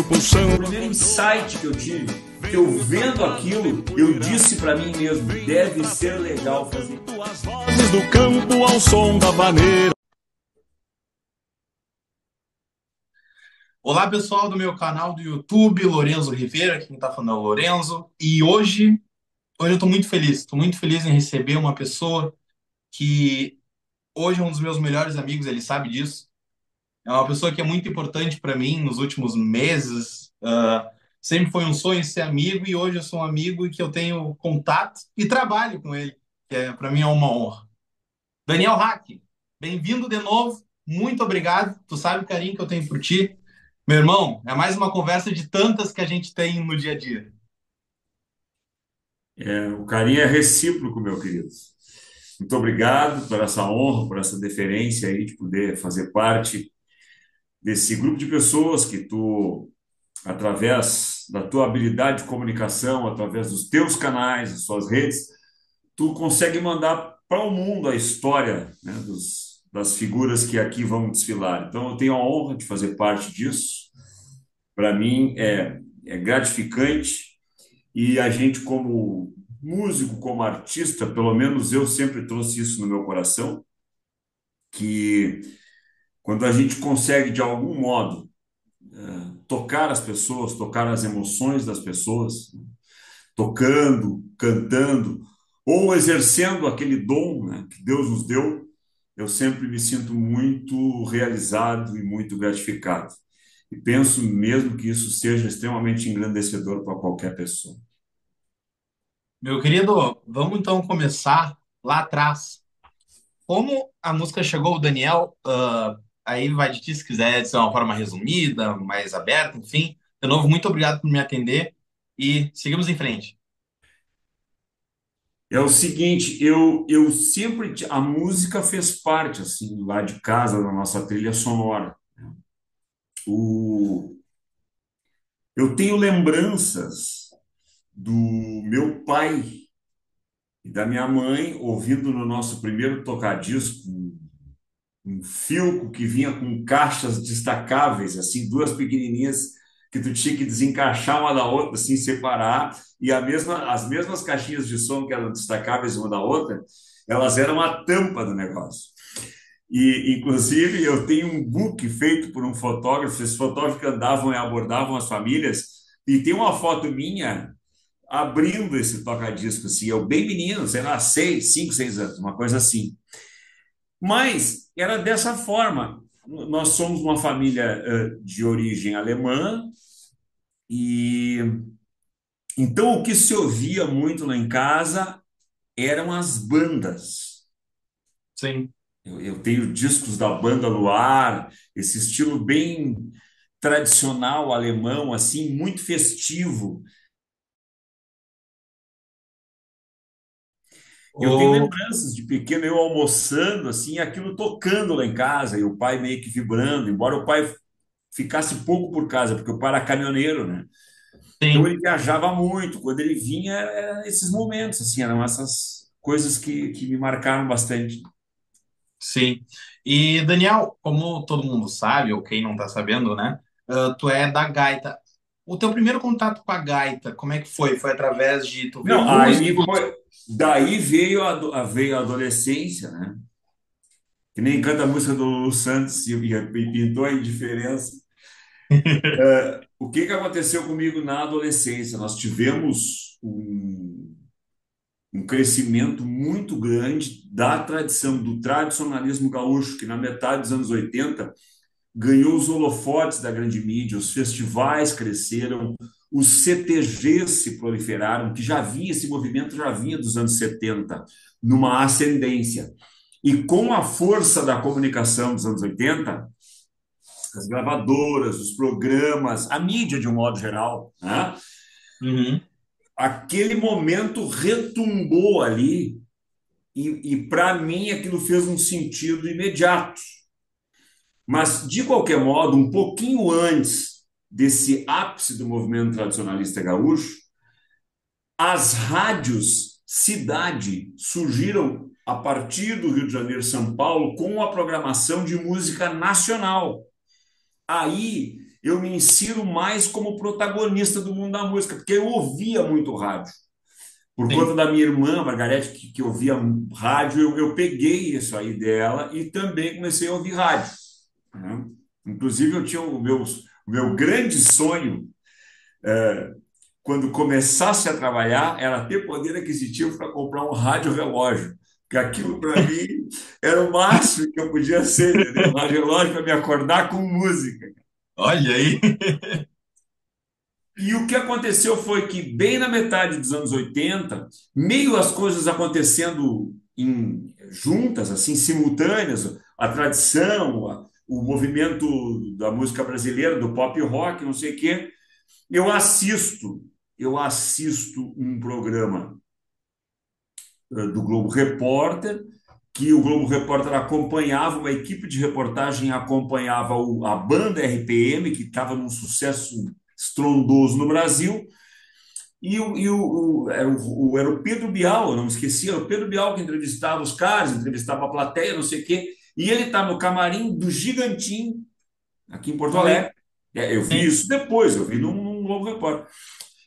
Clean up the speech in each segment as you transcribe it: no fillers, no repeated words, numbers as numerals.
O primeiro insight que eu tive, que eu vendo aquilo, eu disse para mim mesmo, deve ser legal fazer. As vozes do campo ao som da vaneira. Olá, pessoal do meu canal do YouTube, Lorenzo Rivera, quem está falando é o Lorenzo. E hoje eu estou muito feliz em receber uma pessoa que hoje é um dos meus melhores amigos, ele sabe disso. É uma pessoa que é muito importante para mim nos últimos meses. Sempre foi um sonho ser amigo e hoje eu sou um amigo e que eu tenho contato e trabalho com ele, que para mim é uma honra. Daniel Hack, bem-vindo de novo. Muito obrigado. Tu sabe o carinho que eu tenho por ti. Meu irmão, é mais uma conversa de tantas que a gente tem no dia a dia. O carinho é recíproco, meu querido. Muito obrigado por essa honra, por essa deferência aí de poder fazer parte desse grupo de pessoas que tu, através da tua habilidade de comunicação, através dos teus canais, das suas redes, tu consegue mandar para o mundo a história, né, das figuras que aqui vão desfilar. Então, eu tenho a honra de fazer parte disso. Para mim, é gratificante e a gente, como músico, como artista, pelo menos eu sempre trouxe isso no meu coração, que quando a gente consegue, de algum modo, tocar as pessoas, tocar as emoções das pessoas, tocando, cantando, ou exercendo aquele dom, né, que Deus nos deu, eu sempre me sinto muito realizado e muito gratificado. E penso mesmo que isso seja extremamente engrandecedor para qualquer pessoa. Meu querido, vamos então começar lá atrás. Como a música chegou ao Daniel, aí vai de ti se quiser ser uma forma resumida, mais aberta, enfim. De novo, muito obrigado por me atender e seguimos em frente. É o seguinte, eu sempre, a música fez parte, assim, lá de casa, da nossa trilha sonora. O, eu tenho lembranças do meu pai e da minha mãe ouvindo no nosso primeiro tocadisco um Philco que vinha com caixas destacáveis, assim, duas pequenininhas que tu tinha que desencaixar uma da outra, assim, separar, e as mesmas caixinhas de som que eram destacáveis uma da outra, elas eram a tampa do negócio. E, inclusive, eu tenho um book feito por um fotógrafo, esses fotógrafos que andavam e abordavam as famílias, e tem uma foto minha abrindo esse toca-disco, assim, eu bem menino, sei lá, 6, 5, 6 anos, uma coisa assim. Mas era dessa forma. Nós somos uma família de origem alemã e então o que se ouvia muito lá em casa eram as bandas. Sim. Eu tenho discos da banda Luar, esse estilo bem tradicional alemão, assim, muito festivo. Eu tenho O, lembranças de pequeno eu almoçando, assim, aquilo tocando lá em casa, e o pai meio que vibrando, embora o pai ficasse pouco por casa, porque o pai era caminhoneiro, né? Então sim, ele viajava muito. Quando ele vinha, eram esses momentos, assim, eram essas coisas que me marcaram bastante. sim. E Daniel, como todo mundo sabe, ou quem não está sabendo, né? Tu é da gaita. O teu primeiro contato com a gaita, como é que foi? Foi através de tu ver Não, aí músicos? foi. Daí veio a adolescência, né? Que nem canta a música do Lulu Santos e pintou a indiferença. O que que aconteceu comigo na adolescência? Nós tivemos um crescimento muito grande da tradição, do tradicionalismo gaúcho, que na metade dos anos 80 ganhou os holofotes da grande mídia, os festivais cresceram, os CTGs se proliferaram, que já vinha, esse movimento já vinha dos anos 70, numa ascendência. E com a força da comunicação dos anos 80, as gravadoras, os programas, a mídia de um modo geral, né? Uhum. Aquele momento retumbou ali e para mim aquilo fez um sentido imediato. Mas, de qualquer modo, um pouquinho antes desse ápice do movimento tradicionalista gaúcho, as rádios cidade surgiram a partir do Rio de Janeiro e São Paulo com a programação de música nacional. Aí eu me insiro mais como protagonista do mundo da música, porque eu ouvia muito rádio. Por conta sim. da minha irmã, Margarete, que ouvia rádio, eu peguei isso aí dela e também comecei a ouvir rádio, né? Inclusive, eu tinha o meu grande sonho, quando começasse a trabalhar, era ter poder aquisitivo para comprar um rádio relógio. Porque aquilo, para mim, era o máximo que eu podia ser, entendeu? Um rádio relógio para me acordar com música. Olha aí. E o que aconteceu foi que, bem na metade dos anos 80, meio as coisas acontecendo juntas, assim, simultâneas, a tradição, o movimento da música brasileira, do pop rock, não sei o quê, eu assisto, eu assisto um programa do Globo Repórter, que o Globo Repórter acompanhava, uma equipe de reportagem acompanhava a banda RPM, que estava num sucesso estrondoso no Brasil, era o Pedro Bial, eu não me esqueci, era o Pedro Bial que entrevistava os caras, entrevistava a plateia, não sei o quê, e ele está no camarim do Gigantinho, aqui em Porto Oi. Alegre. Eu vi Sim, isso depois, eu vi num Globo Repórter.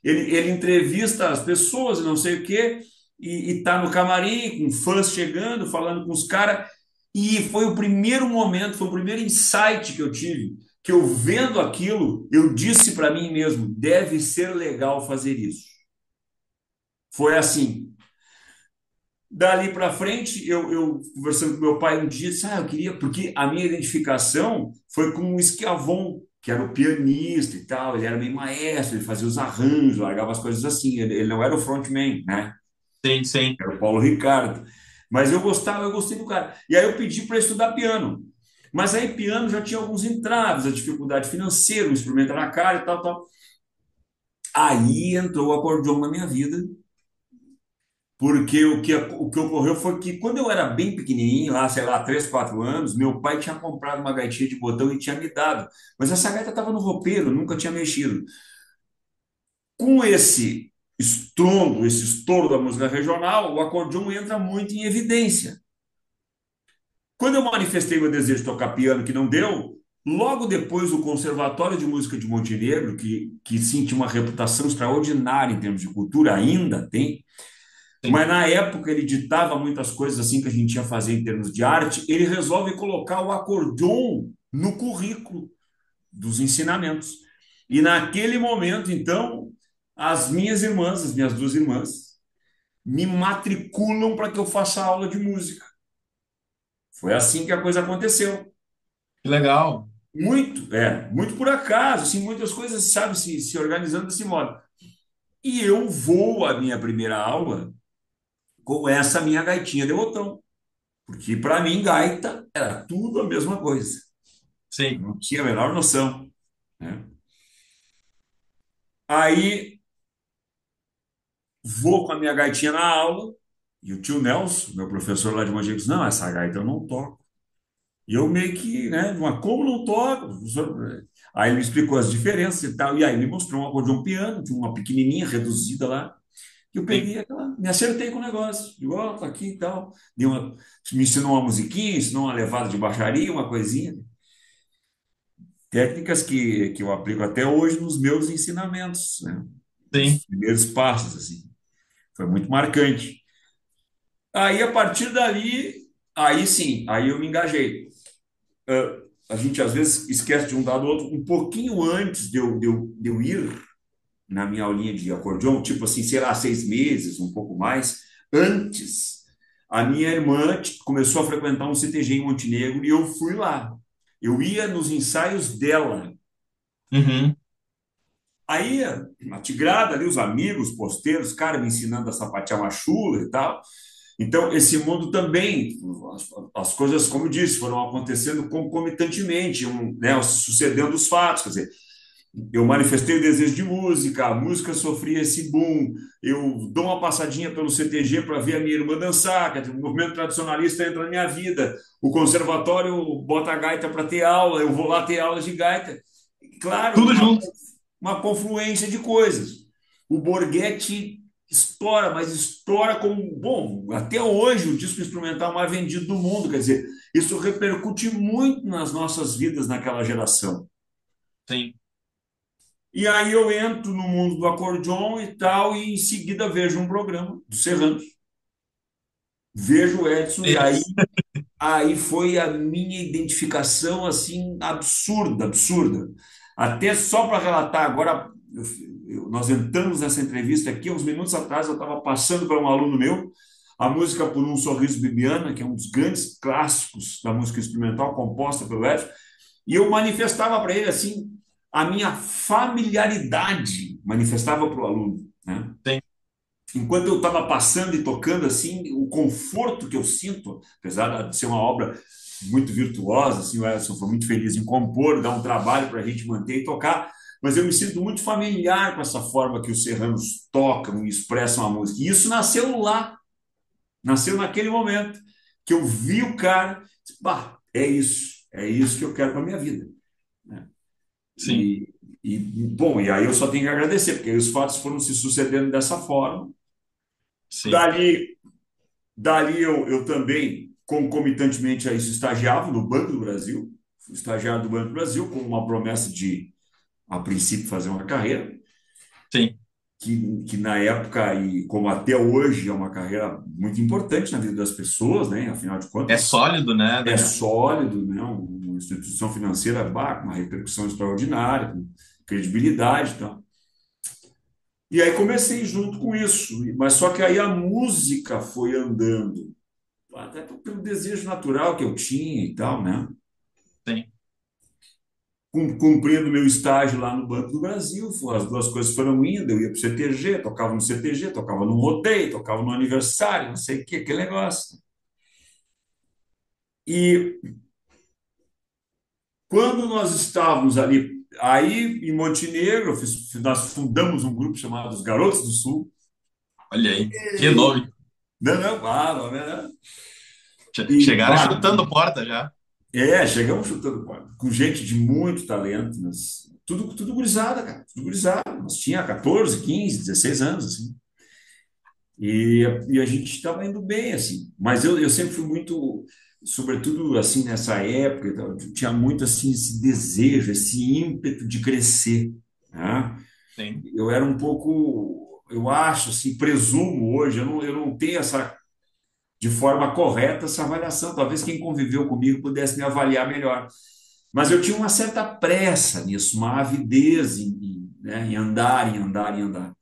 Ele entrevista as pessoas, não sei o quê, e está no camarim, com fãs chegando, falando com os caras, e foi o primeiro momento, foi o primeiro insight que eu tive, que eu vendo aquilo, eu disse para mim mesmo, deve ser legal fazer isso. Foi assim. Dali para frente, eu conversando com meu pai um dia, disse, eu queria, porque a minha identificação foi com o Schiavon, que era o pianista e tal, ele era bem maestro, ele fazia os arranjos, largava as coisas assim, ele não era o frontman, né? sim, sim. Era o Paulo Ricardo. Mas eu gostava, eu gostei do cara. E aí eu pedi para estudar piano. Mas aí piano já tinha alguns entraves, a dificuldade financeira, o instrumento era caro e tal, tal. Aí entrou o acordeão na minha vida, porque o que ocorreu foi que quando eu era bem pequenininho, lá, sei lá, 3 4 anos, meu pai tinha comprado uma gaitinha de botão e tinha me dado. Mas essa gaita estava no roupeiro, nunca tinha mexido. Com esse estrondo, esse estouro da música regional, o acordeão entra muito em evidência. Quando eu manifestei meu desejo de tocar piano, que não deu, logo depois o Conservatório de Música de Montenegro, que sim tinha uma reputação extraordinária em termos de cultura, ainda tem, Sim. mas na época ele ditava muitas coisas assim que a gente ia fazer em termos de arte, ele resolve colocar o acordeon no currículo dos ensinamentos. E naquele momento, então, as minhas duas irmãs, me matriculam para que eu faça aula de música. Foi assim que a coisa aconteceu. Que legal. Muito por acaso, assim, muitas coisas, sabe, se organizando desse modo. E eu vou à minha primeira aula com essa minha gaitinha de botão. Porque para mim, gaita era tudo a mesma coisa. Eu Sim. não tinha a menor noção, né? Aí vou com a minha gaitinha na aula e o tio Nelson, meu professor lá de Mogi, disse, não, essa gaita eu não toco. E eu meio que, né, como não toco, professor? Aí ele me explicou as diferenças e tal, e aí me mostrou um acordeão piano, tinha uma pequenininha, reduzida lá, que eu Sim. peguei aquela, me acertei com o negócio, digo, ó, tá aqui e tal. Me ensinou uma musiquinha, ensinou uma levada de baixaria, uma coisinha. Técnicas que eu aplico até hoje nos meus ensinamentos, né? Sim. Os primeiros passos, assim. Foi muito marcante. Aí, a partir dali, aí sim, aí eu me engajei. A gente, às vezes, esquece de um dado ou outro. Um pouquinho antes de eu ir na minha aulinha de acordeon, tipo assim, sei lá, 6 meses, um pouco mais, antes, a minha irmã começou a frequentar um CTG em Montenegro e eu fui lá. Eu ia nos ensaios dela. Uhum. Aí, a tigrada ali, os amigos, posteiros, cara me ensinando a sapatear uma chula e tal. Então, esse mundo também, as coisas, como eu disse, foram acontecendo concomitantemente, né, sucedendo os fatos. Quer dizer, eu manifestei o desejo de música, a música sofria esse boom, eu dou uma passadinha pelo CTG para ver a minha irmã dançar, quer dizer, o movimento tradicionalista entra na minha vida, o conservatório bota a gaita para ter aula, eu vou lá ter aulas de gaita. Claro, Tudo junto. uma confluência de coisas. O Borghetti estoura, mas estoura como, bom, até hoje o disco instrumental mais vendido do mundo, quer dizer, isso repercute muito nas nossas vidas naquela geração. Sim. E aí eu entro no mundo do acordeon e tal, e em seguida vejo um programa do Serranos. Vejo o Edson, e aí, Isso. aí foi a minha identificação assim absurda, absurda. Até só para relatar agora, nós entramos nessa entrevista aqui, uns minutos atrás, eu estava passando para um aluno meu a música Por um Sorriso Bibiana, que é um dos grandes clássicos da música instrumental composta pelo Edson, e eu manifestava para ele assim a minha familiaridade, manifestava para o aluno, né? Sim. Enquanto eu estava passando e tocando assim, o conforto que eu sinto, apesar de ser uma obra muito virtuosa, assim, o Edson foi muito feliz em compor, dar um trabalho para a gente manter e tocar, mas eu me sinto muito familiar com essa forma que os serranos tocam e expressam a música. E isso nasceu lá, nasceu naquele momento que eu vi o cara, disse, bah, é isso que eu quero para minha vida, né? Sim. E, bom, e aí eu só tenho que agradecer, porque aí os fatos foram se sucedendo dessa forma. Sim. Dali Dali eu também, concomitantemente a isso, estagiava no Banco do Brasil, fui estagiário do Banco do Brasil, com uma promessa de, a princípio, fazer uma carreira, Sim. que na época, e como até hoje, é uma carreira muito importante na vida das pessoas, né? Afinal de É contas, sólido, né, é Daniel? sólido, né? Uma instituição financeira bah, com uma repercussão extraordinária, com credibilidade e tal. E aí comecei junto com isso, mas só que aí a música foi andando até pelo desejo natural que eu tinha e tal, né? Sim. Cumprindo meu estágio lá no Banco do Brasil, as duas coisas foram indo, eu ia para o CTG, tocava no CTG, tocava no rodeio, tocava no aniversário, não sei o que, aquele negócio. E quando nós estávamos ali, aí em Montenegro, nós fundamos um grupo chamado Os Garotos do Sul. Olha aí. Que E, nome. não, não, claro, né? Chegaram Pá, chutando porta já. chegamos chutando bola, com gente de muito talento, mas tudo gurizada, cara, tudo gurizada. Nós tinha 14, 15, 16 anos, assim. E a gente estava indo bem, assim. Mas eu sempre fui muito, sobretudo, assim, nessa época, e tal, eu tinha muito, assim, esse desejo, esse ímpeto de crescer, né? Sim. Eu era um pouco, eu acho, assim, presumo hoje, eu não tenho essa, de forma correta, essa avaliação. Talvez quem conviveu comigo pudesse me avaliar melhor. Mas eu tinha uma certa pressa nisso, uma avidez né, em andar, em andar, em andar.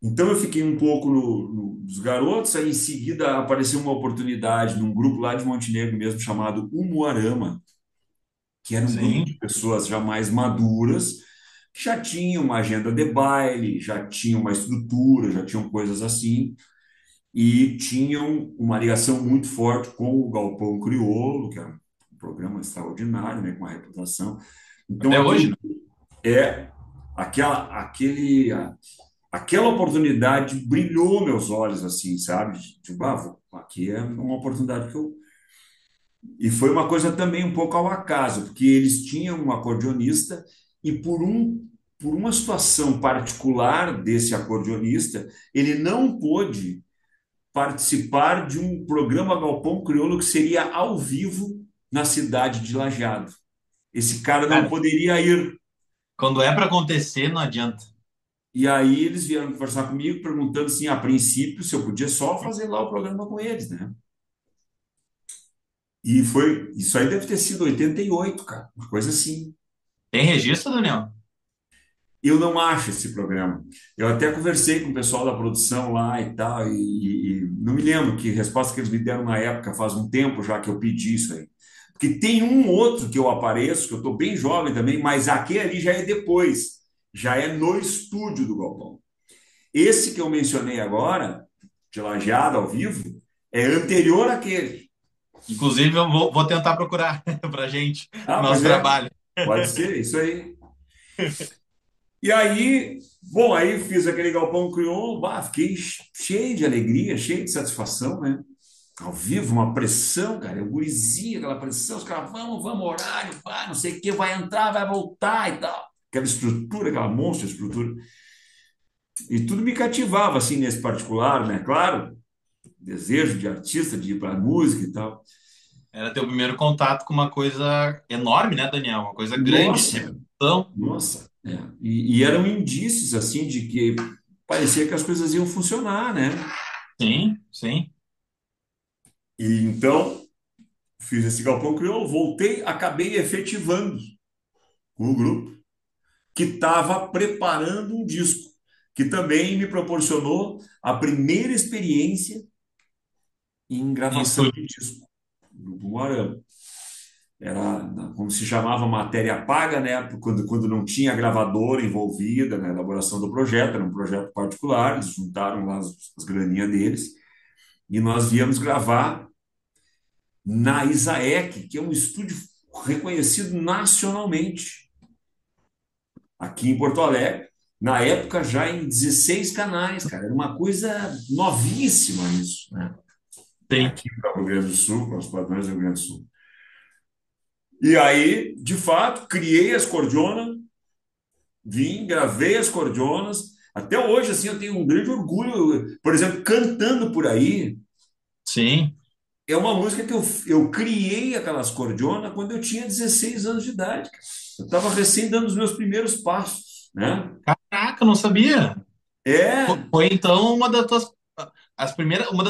Então eu fiquei um pouco nos garotos, aí em seguida apareceu uma oportunidade num grupo lá de Montenegro mesmo chamado Umuarama, que era um grupo de Sim. pessoas já mais maduras, que já tinham uma agenda de baile, já tinham uma estrutura, já tinham coisas assim, e tinham uma ligação muito forte com o Galpão Crioulo, que era um programa extraordinário, né, com uma reputação. Então Até hoje, aquilo né? é aquela oportunidade brilhou meus olhos assim, sabe? Tipo, aqui é uma oportunidade que eu. E foi uma coisa também um pouco ao acaso, porque eles tinham um acordeonista e por uma situação particular desse acordeonista, ele não pôde participar de um programa Galpão Crioulo que seria ao vivo na cidade de Lajeado. Esse cara não Cara, poderia ir. quando é para acontecer, não adianta. E aí eles vieram conversar comigo, perguntando assim, a princípio, se eu podia só fazer lá o programa com eles, né? E foi, isso aí deve ter sido 88, cara, uma coisa assim. Tem registro, Daniel? Eu não acho esse programa. Eu até conversei com o pessoal da produção lá e tal, e não me lembro que resposta que eles me deram na época, faz um tempo já que eu pedi isso aí. Porque tem um outro que eu apareço, que eu estou bem jovem também, mas aquele ali já é depois, já é no estúdio do Galpão. Esse que eu mencionei agora, de Lajeado ao vivo, é anterior àquele. Inclusive, eu vou tentar procurar pra gente, Ah, nosso pois é, trabalho. pode ser, isso aí. E aí, bom, aí fiz aquele Galpão Crioulo, bah, fiquei cheio de alegria, cheio de satisfação, né? Ao vivo, uma pressão, cara, eu gurizinho, aquela pressão, os caras, vamos, horário, vai, não sei o que, vai entrar, vai voltar e tal. Aquela estrutura, aquela monstra estrutura. E tudo me cativava, assim, nesse particular, né? Claro, desejo de artista, de ir para música e tal. Era teu primeiro contato com uma coisa enorme, né, Daniel? Uma coisa grande, Nossa, assim. Então, Nossa, e eram indícios assim de que parecia que as coisas iam funcionar, né? sim, sim. E então fiz esse Galpão Crioulo, voltei, acabei efetivando com o grupo que estava preparando um disco, que também me proporcionou a primeira experiência em Em gravação estúdio. de disco, do Grupo Moarama. Era como se chamava matéria paga, né? Quando não tinha gravadora envolvida na elaboração do projeto, era um projeto particular, eles juntaram lá as graninhas deles, e nós viemos gravar na Isaec, que é um estúdio reconhecido nacionalmente, aqui em Porto Alegre. Na época, já em 16 canais, cara, era uma coisa novíssima isso, né? Sim. Aqui para o Rio Grande do Sul, para os padrões do Rio Grande do Sul. E aí, de fato, criei as cordionas, vim, gravei as cordionas. Até hoje, assim, eu tenho um grande orgulho. Por exemplo, Cantando por Aí Sim. é uma música que eu criei aquelas cordionas quando eu tinha 16 anos de idade, cara. Eu estava recém dando os meus primeiros passos, né? Caraca, eu não sabia. É, Foi então uma das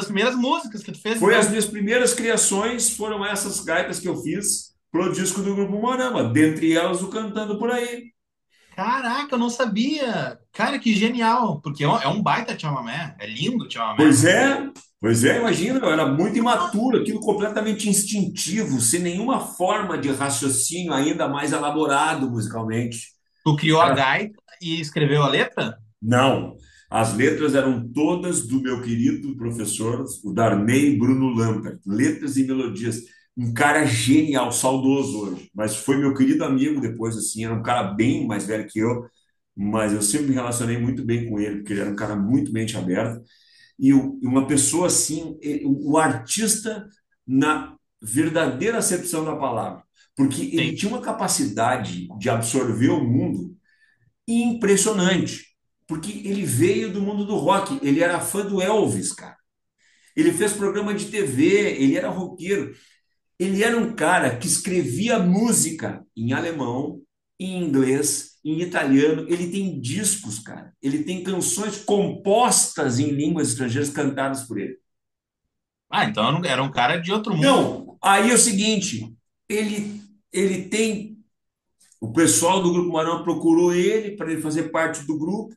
primeiras músicas que tu fez, foi as então. minhas primeiras criações, foram essas gaitas que eu fiz pro disco do Grupo Morama, dentre elas o Cantando por Aí. Caraca, eu não sabia. Cara, que genial. Porque é um baita chamamé. É lindo o chamamé. Pois é, pois é, imagina, eu era muito imaturo, aquilo completamente instintivo, sem nenhuma forma de raciocínio ainda mais elaborado musicalmente. Tu criou a Era- gaita e escreveu a letra? Não, as letras eram todas do meu querido professor, o Darney Bruno Lampert, letras e melodias. Um cara genial, saudoso hoje, mas foi meu querido amigo depois, assim, era um cara bem mais velho que eu, mas eu sempre me relacionei muito bem com ele, porque ele era um cara muito mente aberta. E uma pessoa assim, o artista na verdadeira acepção da palavra, porque ele Sim. tinha uma capacidade de absorver o mundo impressionante, porque ele veio do mundo do rock, ele era fã do Elvis, cara. Ele fez programa de TV, ele era roqueiro. Ele era um cara que escrevia música em alemão, em inglês, em italiano. Ele tem discos, cara. Ele tem canções compostas em línguas estrangeiras cantadas por ele. Ah, então era um cara de outro mundo. Não, aí é o seguinte, ele tem o pessoal do Grupo Marão procurou ele para ele fazer parte do grupo.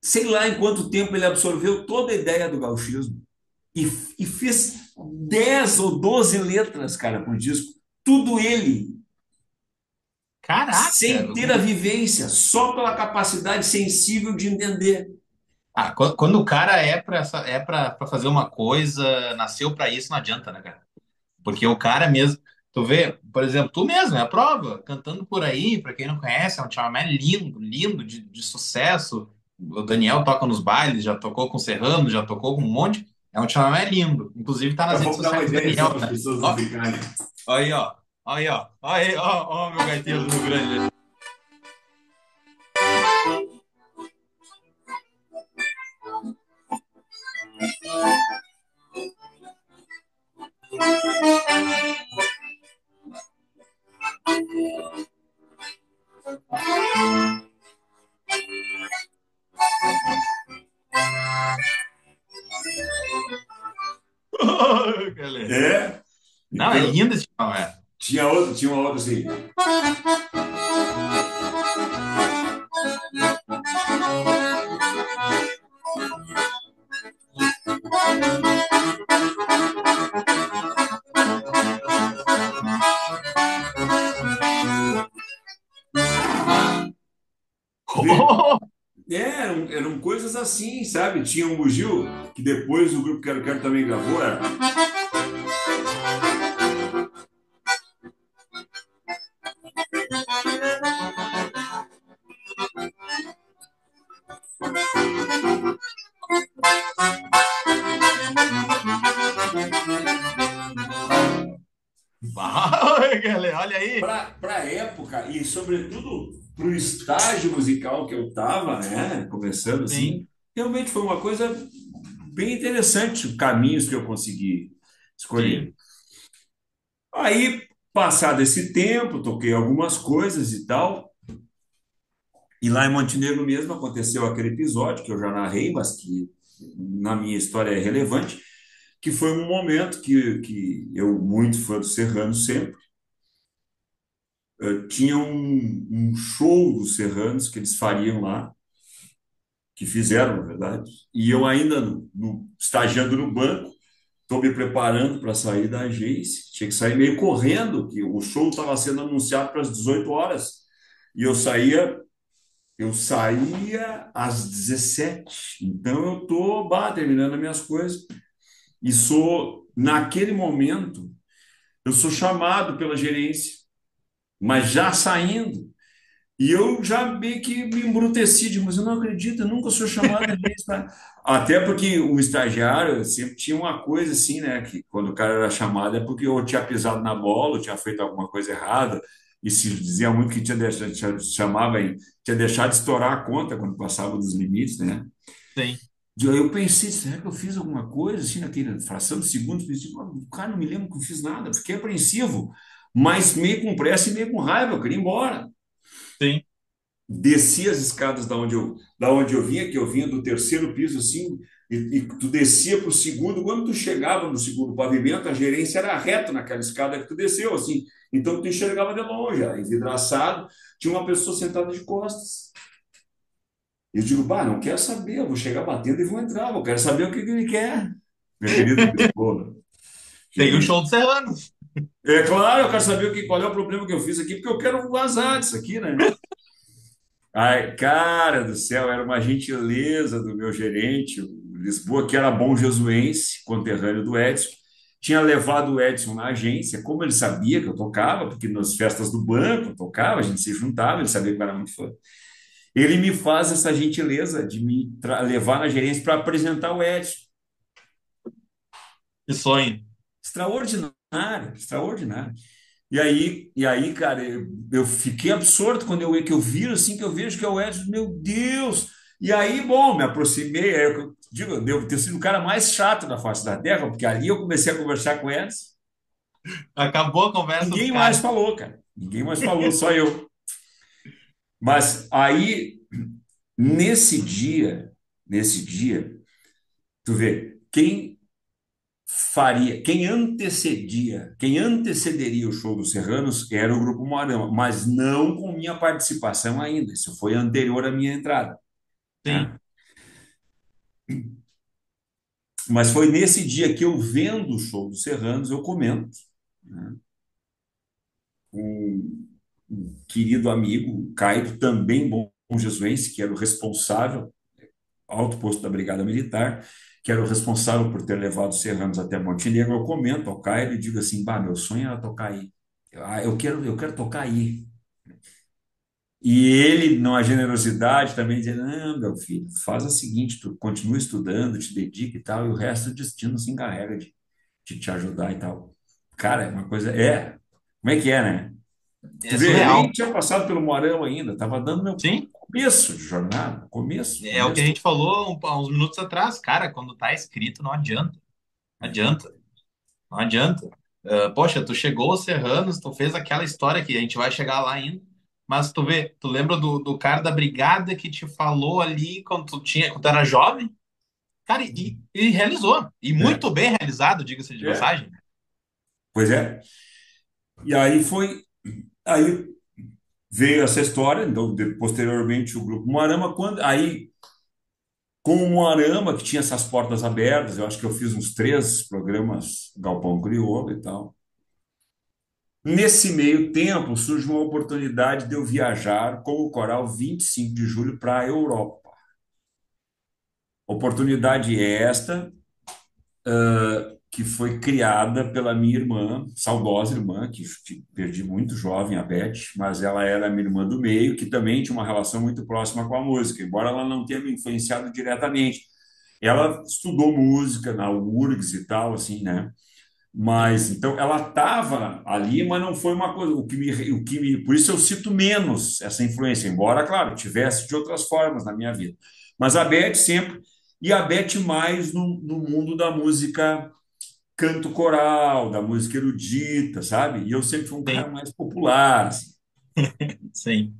Sei lá em quanto tempo ele absorveu toda a ideia do gauchismo e, e fez 10 ou 12 letras, cara, por disco. Tudo ele, Caraca! sem ter a vivência, só pela capacidade sensível de entender. Ah, quando o cara é pra fazer uma coisa, nasceu pra isso, não adianta, né, cara? Porque o cara mesmo. Tu vê, por exemplo, tu mesmo, é a prova, cantando por aí, pra quem não conhece, é um chamamé lindo, lindo, de sucesso. O Daniel toca nos bailes, já tocou com o Serrano, já tocou com um monte. É um chamamé lindo. Inclusive tá nas redes Vamos dar uma sociais do ideia só Daniel, para as né? pessoas não Ó, ficarem. aí, ó. Aí, ó. Aí, ó, meu gaiteiro do Rio Grande. Galera. É, Não, é então lindo esse chamamé. tinha uma outra assim. Eram coisas assim, sabe? Tinha um bugio que depois o grupo Quero Quero também gravou. Era. Vai, galera, olha aí. Para a época e, sobretudo, para o estágio musical que eu estava, né? Começando Sim, assim, realmente foi uma coisa bem interessante, os caminhos que eu consegui sim. escolher. Aí, passado esse tempo, toquei algumas coisas e tal. E lá em Montenegro mesmo aconteceu aquele episódio que eu já narrei, mas que na minha história é relevante, que foi um momento que eu, muito fã do Serrano sempre, tinha um show dos Serranos que eles fariam lá, que fizeram, na verdade, e eu ainda estagiando no banco, estou me preparando para sair da agência, tinha que sair meio correndo, que o show estava sendo anunciado para as 18 horas, e eu saía às 17. Então eu estou terminando as minhas coisas e naquele momento, eu sou chamado pela gerência, mas já saindo. E eu já meio que me embruteci, mas eu não acredito, eu nunca sou chamado de gerência. Até porque o estagiário sempre tinha uma coisa assim, né? Que quando o cara era chamado é porque eu tinha pisado na bola, eu tinha feito alguma coisa errada, e se dizia muito que tinha deixado, chamava em, tinha deixado de estourar a conta quando passava dos limites, né? Sim, E aí eu pensei, será que eu fiz alguma coisa assim naquela fração de segundos? Pensei, cara, não me lembro que eu fiz nada, fiquei apreensivo, mas meio com pressa e meio com raiva, eu queria ir embora. sim. Descia as escadas da onde eu vinha, que eu vinha do terceiro piso assim, e tu descia para o segundo. Quando tu chegava no segundo pavimento, a gerência era reto naquela escada que tu desceu assim, então tu enxergava de longe, era envidraçado, tinha uma pessoa sentada de costas. Eu digo, não quero saber, eu vou chegar batendo e vou entrar, eu quero saber o que ele quer, meu querido Lisboa, Tem o gerente. show dos Serranos. É claro, eu quero saber qual é o problema que eu fiz aqui, porque eu quero vazar disso aqui, né? Ai, cara do céu, era uma gentileza do meu gerente, o Lisboa, que era bom jesuense, conterrâneo do Edson. Tinha levado o Edson na agência, como ele sabia que eu tocava, porque nas festas do banco eu tocava, a gente se juntava, ele sabia que eu era muito fã. Ele me faz essa gentileza de me levar na gerência para apresentar o Edson. Que sonho. Extraordinário, extraordinário. E aí, cara, eu fiquei absorto quando que eu viro assim, que eu vejo que é o Edson, meu Deus! E aí, bom, me aproximei, aí eu digo, eu devo ter sido o cara mais chato da face da Terra, porque ali eu comecei a conversar com o Edson, Acabou a conversa do ninguém mais cara. falou, cara, ninguém mais falou, só eu. Mas aí, nesse dia, tu vê, quem antecederia o show dos Serranos era o Grupo Moarama, mas não com minha participação ainda. Isso foi anterior à minha entrada, Sim. né? Mas foi nesse dia que eu vendo o show dos Serranos, eu comento, né, com um querido amigo, o Caio, também bom jesuense, que era o responsável, alto posto da Brigada Militar, que era o responsável por ter levado os Serranos até Montenegro. Eu comento ao Caio e digo assim, meu sonho era tocar aí. Eu quero tocar aí. E ele, numa generosidade, também dizendo: não, meu filho, faz o seguinte, tu continua estudando, te dedica e tal, e o resto do destino se encarrega de te ajudar e tal. Cara, é uma coisa. Como é que é, né? Tu É vê, eu nem surreal. tinha passado pelo Moarão ainda, estava dando meu Sim. começo de jornada, começo, É o que a começo. gente falou há uns minutos atrás. Cara, quando tá escrito, não adianta. Não adianta. Não adianta. Poxa, tu chegou aos Serranos, tu fez aquela história que a gente vai chegar lá ainda. Mas tu vê, tu lembra do cara da brigada que te falou ali quando tu era jovem? Cara, e realizou. E É, muito bem realizado, diga-se de é, passagem. pois é. E aí foi. Aí veio essa história, então, posteriormente, o Grupo Moarama, aí com o Moarama, que tinha essas portas abertas, eu acho que eu fiz uns 3 programas Galpão Crioulo e tal. Nesse meio tempo, surge uma oportunidade de eu viajar com o Coral 25 de Julho para a Europa. Oportunidade esta que foi criada pela minha irmã, saudosa irmã, que perdi muito jovem, a Beth, mas ela era minha irmã do meio, que também tinha uma relação muito próxima com a música, embora ela não tenha me influenciado diretamente. Ela estudou música na URGS e tal, assim, né? Sim, Mas então ela estava ali, mas não foi uma coisa. Por isso eu cito menos essa influência, embora, claro, tivesse de outras formas na minha vida. Mas a Beth sempre, e a Beth mais no mundo da música canto coral, da música erudita, sabe? E eu sempre fui um cara sim, mais popular, assim. sim.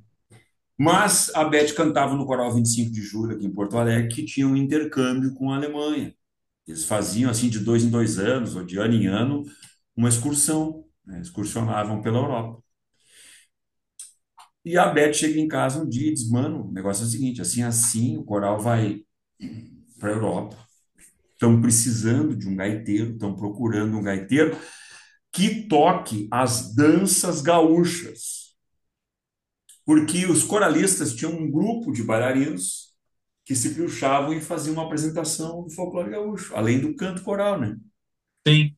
Mas a Beth cantava no Coral 25 de Julho, aqui em Porto Alegre, que tinha um intercâmbio com a Alemanha. Eles faziam, assim, de 2 em 2 anos, ou de ano em ano, uma excursão, né? Excursionavam pela Europa. E a Beth chega em casa um dia e diz, mano, o negócio é o seguinte, assim, assim, o coral vai para a Europa. Estão precisando de um gaiteiro, estão procurando um gaiteiro que toque as danças gaúchas. Porque os coralistas tinham um grupo de bailarinos que se piochavam e faziam uma apresentação do folclore gaúcho, além do canto coral, né? Sim,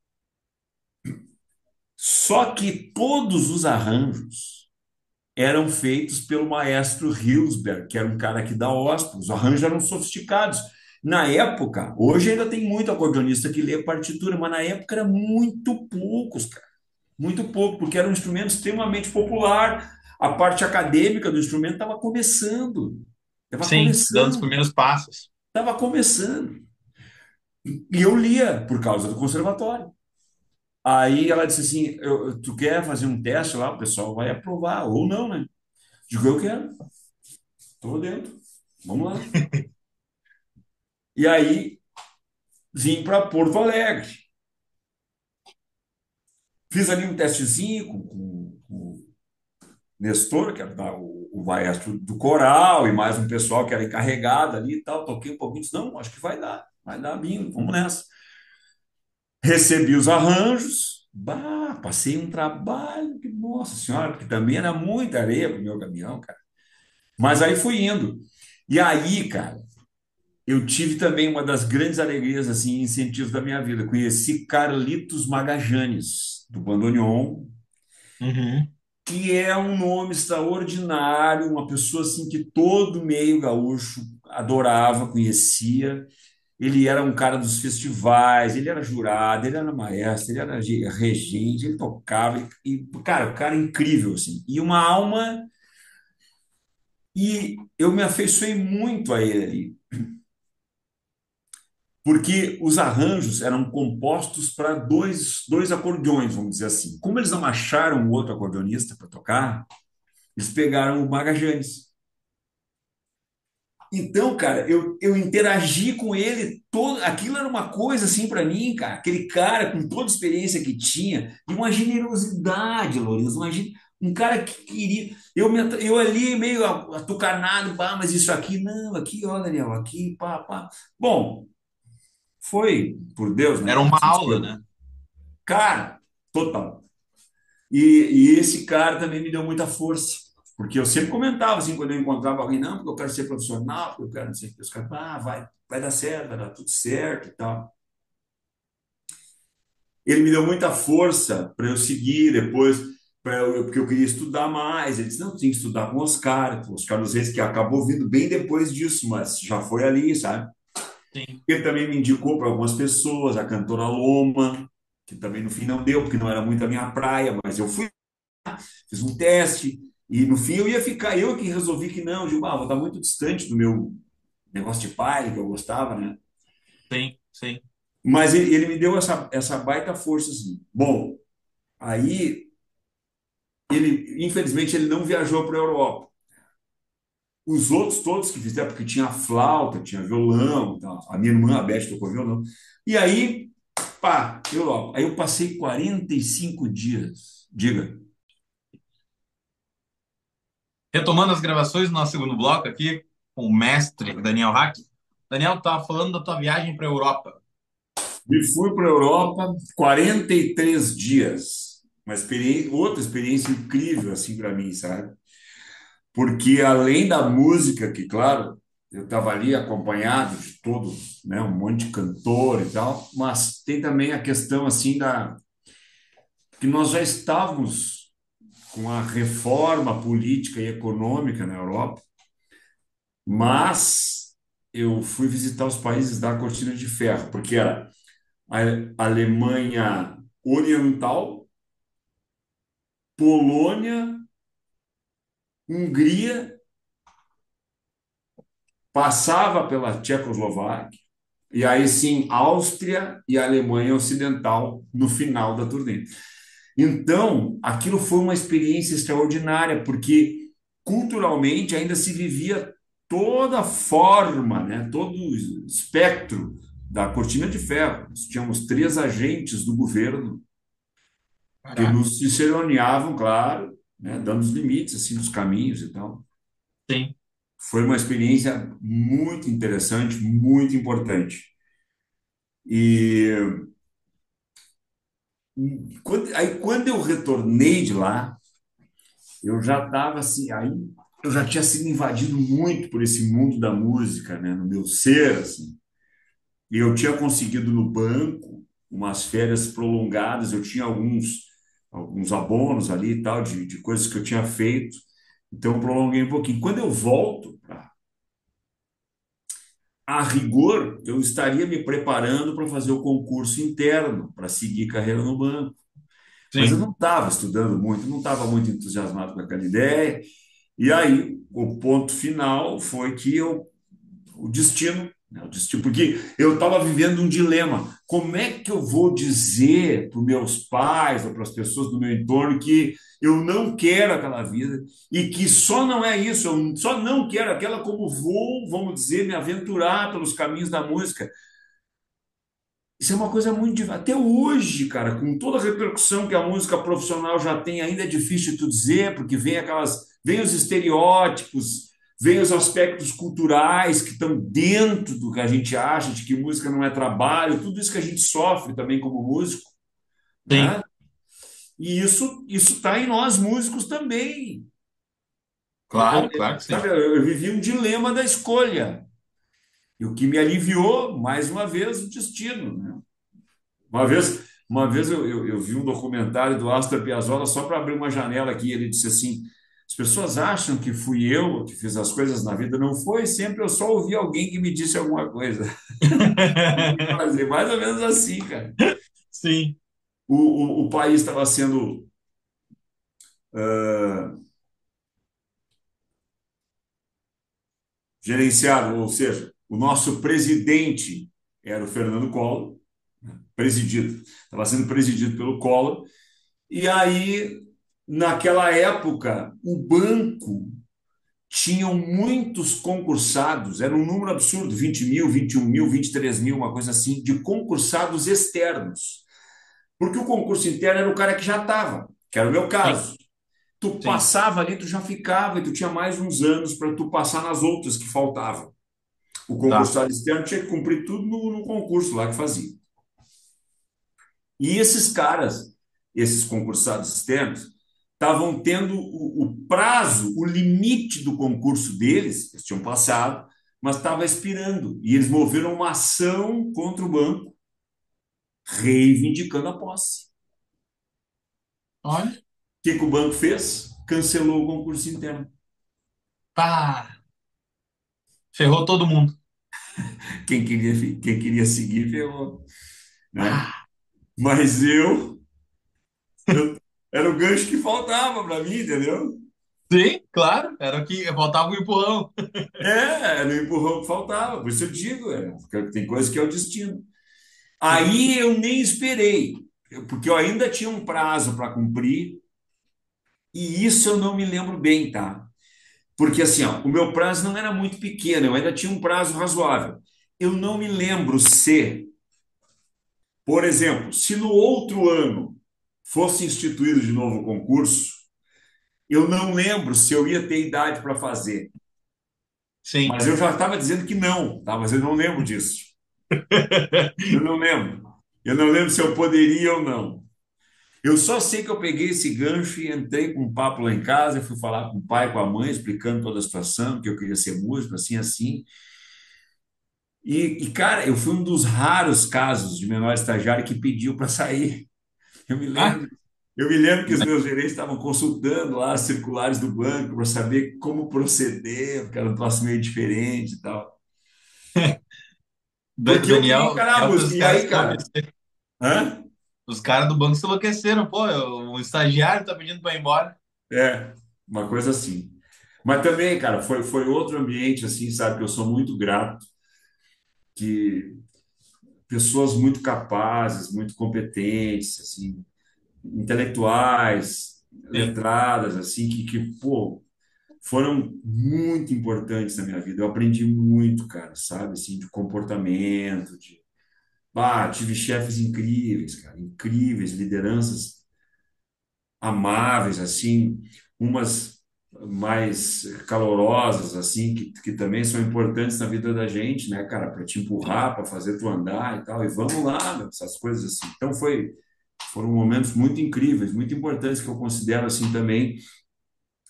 Só que todos os arranjos eram feitos pelo maestro Hilsberg, que era um cara aqui da OSP. Os arranjos eram sofisticados. Na época, hoje ainda tem muito acordeonista que lê partitura, mas na época era muito poucos, cara. Muito pouco, porque era um instrumento extremamente popular. A parte acadêmica do instrumento estava começando. Estava sim, dando os começando. primeiros passos. Estava começando. E eu lia por causa do conservatório. Aí ela disse assim: tu quer fazer um teste lá? O pessoal vai aprovar, ou não, né? Digo, eu quero, estou dentro, vamos lá. E aí vim para Porto Alegre. Fiz ali um testezinho com o Nestor, que era o maestro do coral, e mais um pessoal que era encarregado ali e tal. Toquei um pouquinho, disse, não, acho que vai dar bingo, vamos nessa. Recebi os arranjos, bah, passei um trabalho, que, nossa senhora, porque também era muita areia para o meu caminhão, cara. Mas aí fui indo. E aí, cara, eu tive também uma das grandes alegrias, assim, incentivos da minha vida. Conheci Carlitos Magajanes, do bandoneon, Uhum. que é um nome extraordinário, uma pessoa assim que todo meio gaúcho adorava, conhecia. Ele era um cara dos festivais, ele era jurado, ele era maestro, ele era regente, ele tocava cara, o cara é incrível assim. E uma alma e eu me afeiçoei muito a ele ali, porque os arranjos eram compostos para dois acordeões, vamos dizer assim. Como eles não acharam o outro acordeonista para tocar, eles pegaram o Magajanes. Então, cara, eu interagi com ele, todo, aquilo era uma coisa assim para mim, cara, aquele cara com toda a experiência que tinha, e uma generosidade, Lourenço, imagina, um cara que queria, eu ali meio atucanado, pá, mas isso aqui, não, aqui, ó, Daniel, aqui, pá, pá. Bom, foi, por Deus, né, Era cara, uma assim, aula, né? cara, total. E esse cara também me deu muita força, porque eu sempre comentava assim, quando eu encontrava alguém, não, porque eu quero ser profissional, porque eu quero não sei o que, os caras, vai dar certo, vai dar tudo certo e tal. Ele me deu muita força para eu seguir depois, porque eu queria estudar mais. Ele disse, não, tinha que estudar com o Oscar dos Reis, que acabou vindo bem depois disso, mas já foi ali, sabe? Sim. Ele também me indicou para algumas pessoas, a cantora Loma, que também no fim não deu, porque não era muito a minha praia, mas eu fui, fiz um teste, e no fim eu ia ficar, eu que resolvi que não, digo, vou estar muito distante do meu negócio de pai, que eu gostava, né? Sim, sim. Mas ele me deu essa baita força, assim. Bom, aí ele, infelizmente, ele não viajou para a Europa. Os outros todos que fizeram, porque tinha flauta, tinha violão, tá? A minha irmã, a Beth, tocou violão. E aí, pá, Europa. Aí eu passei 45 dias, diga. Retomando as gravações do nosso segundo bloco aqui, com o mestre Daniel Hack. Daniel, estava falando da tua viagem para a Europa. E fui para a Europa 43 dias. Uma experiência, outra experiência incrível, assim, para mim, sabe? Porque além da música, que, claro, eu estava ali acompanhado de todos, né, um monte de cantor e tal, mas tem também a questão, assim, que nós já estávamos com a reforma política e econômica na Europa, mas eu fui visitar os países da Cortina de Ferro, porque era a Alemanha Oriental, Polônia, Hungria, passava pela Tchecoslováquia, e aí sim, Áustria e Alemanha Ocidental no final da turnê. Então, aquilo foi uma experiência extraordinária, porque culturalmente ainda se vivia toda a forma, né, todo o espectro da cortina de ferro. Nós tínhamos três agentes do governo que Caraca. nos ciceroneavam, claro, né, dando os limites assim dos caminhos e tal. Sim, Foi uma experiência muito interessante, muito importante. E quando eu retornei de lá, eu já estava assim, aí eu já tinha sido invadido muito por esse mundo da música, né, no meu ser, assim. E eu tinha conseguido no banco umas férias prolongadas, eu tinha alguns abonos ali e tal, de coisas que eu tinha feito, então eu prolonguei um pouquinho. Quando eu volto, a rigor, eu estaria me preparando para fazer o concurso interno, para seguir carreira no banco. Mas eu sim. não estava estudando muito, não estava muito entusiasmado com aquela ideia. E aí, o ponto final foi que o destino, né, o destino, porque eu estava vivendo um dilema. Como é que eu vou dizer para os meus pais ou para as pessoas do meu entorno que eu não quero aquela vida e que só não é isso, eu só não quero aquela como vou, vamos dizer, me aventurar pelos caminhos da música. Isso é uma coisa muito difícil. Até hoje, cara, com toda a repercussão que a música profissional já tem, ainda é difícil tu dizer, porque vem os estereótipos, vem os aspectos culturais que estão dentro do que a gente acha, de que música não é trabalho, tudo isso que a gente sofre também como músico, Sim. né? E isso está em nós músicos também. Claro, claro que sim. Sabe, eu vivi um dilema da escolha. E o que me aliviou, mais uma vez, o destino, né? Uma vez eu vi um documentário do Astor Piazzolla só para abrir uma janela aqui. Ele disse assim: as pessoas acham que fui eu que fiz as coisas na vida. Não foi sempre, eu só ouvi alguém que me disse alguma coisa. Fazer mais ou menos assim, cara. Sim, O país estava sendo ah, gerenciado, ou seja, o nosso presidente era o Fernando Collor, presidido, estava sendo presidido pelo Collor. E aí, naquela época, o banco tinham muitos concursados, era um número absurdo, 20 mil, 21 mil, 23 mil, uma coisa assim, de concursados externos. Porque o concurso interno era o cara que já estava, que era o meu sim, caso. Tu sim. passava ali, tu já ficava e tu tinha mais uns anos para tu passar nas outras que faltavam. O Tá. concursado externo tinha que cumprir tudo no concurso lá que fazia. E esses caras, esses concursados externos, estavam tendo o prazo, o limite do concurso deles, eles tinham passado, mas estava expirando. E eles moveram uma ação contra o banco, reivindicando a posse. Olha. O que, que o banco fez? Cancelou o concurso interno. Pá. Ferrou todo mundo. Quem queria seguir, ferrou, né? Pá. Mas eu era o gancho que faltava para mim, entendeu? Sim, claro. Era o que faltava o empurrão. Era o empurrão que faltava. Por isso eu digo, tem coisa que é o destino. Sim, Aí eu nem esperei, porque eu ainda tinha um prazo para cumprir, e isso eu não me lembro bem, tá? Porque assim, ó, o meu prazo não era muito pequeno, eu ainda tinha um prazo razoável. Eu não me lembro se, por exemplo, se no outro ano fosse instituído de novo o concurso, eu não lembro se eu ia ter idade para fazer. sim. Mas eu já estava dizendo que não, tá? Mas eu não lembro disso. Eu não lembro. Eu não lembro se eu poderia ou não. Eu só sei que eu peguei esse gancho e entrei com um papo lá em casa, fui falar com o pai, com a mãe, explicando toda a situação, que eu queria ser músico, assim, assim. Cara, eu fui um dos raros casos de menor estagiário que pediu para sair. Eu me Ah, lembro, eu me lembro que os meus gerentes estavam consultando lá as circulares do banco para saber como proceder, porque era um troço meio diferente e tal. Porque eu queria Daniel, encarar a Daniel fez música. os E caras aí, se cara, enlouquecer. hã? Os caras do banco se enlouqueceram. Pô, o estagiário tá pedindo pra ir embora. É, uma coisa assim. Mas também, cara, foi outro ambiente, assim, sabe, que eu sou muito grato, que pessoas muito capazes, muito competentes, assim, intelectuais, Sim, letradas, assim, pô, foram muito importantes na minha vida. Eu aprendi muito, cara, sabe, assim, de comportamento, tive chefes incríveis, cara, incríveis, lideranças amáveis, assim, umas mais calorosas, assim, que também são importantes na vida da gente, né, cara, para te empurrar, para fazer tu andar e tal, e vamos lá, meu, essas coisas assim. Então foram momentos muito incríveis, muito importantes que eu considero assim também,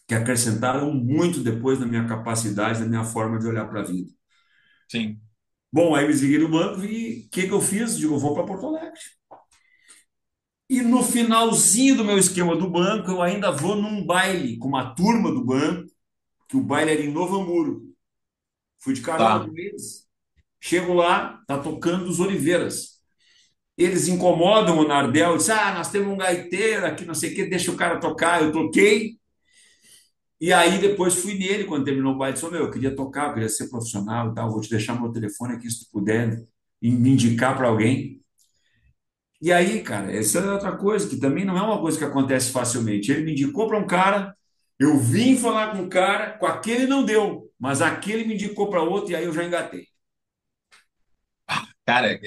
que acrescentaram muito depois na minha capacidade, na minha forma de olhar para a vida. Sim. Bom, aí me desliguei do banco e o que que eu fiz? Digo, eu vou para Porto Alegre. E no finalzinho do meu esquema do banco, eu ainda vou num baile com uma turma do banco, que o baile era em Novo Hamburgo. Fui de carona Tá. com eles. Chego lá, tá tocando os Oliveiras. Eles incomodam o Nardel, diz, nós temos um gaiteiro aqui, não sei o que, deixa o cara tocar. Eu toquei, e aí depois fui nele, quando terminou o baile, disse, meu, eu queria tocar, eu queria ser profissional e tal, vou te deixar meu telefone aqui, se tu puder me indicar para alguém. E aí, cara, essa é outra coisa, que também não é uma coisa que acontece facilmente. Ele me indicou para um cara, eu vim falar com o cara, com aquele não deu, mas aquele me indicou para outro, e aí eu já engatei. Cara,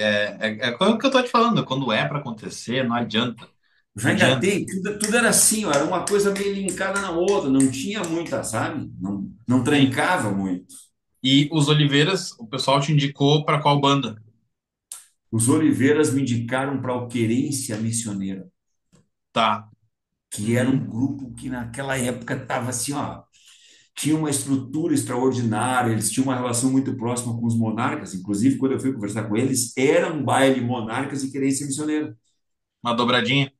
o que eu tô te falando. Quando é pra acontecer, não adianta. Eu Não já adianta. engatei, tudo era assim, ó, era uma coisa meio linkada na outra, não tinha muita, sabe? Não Sim. trancava muito. E os Oliveiras, o pessoal te indicou pra qual banda? Os Oliveiras me indicaram para o Querência Missioneira, Tá. que era um Uhum. grupo que naquela época estava assim, ó, tinha uma estrutura extraordinária, eles tinham uma relação muito próxima com os monarcas, inclusive quando eu fui conversar com eles, era um baile monarcas e querência missioneira. Uma dobradinha?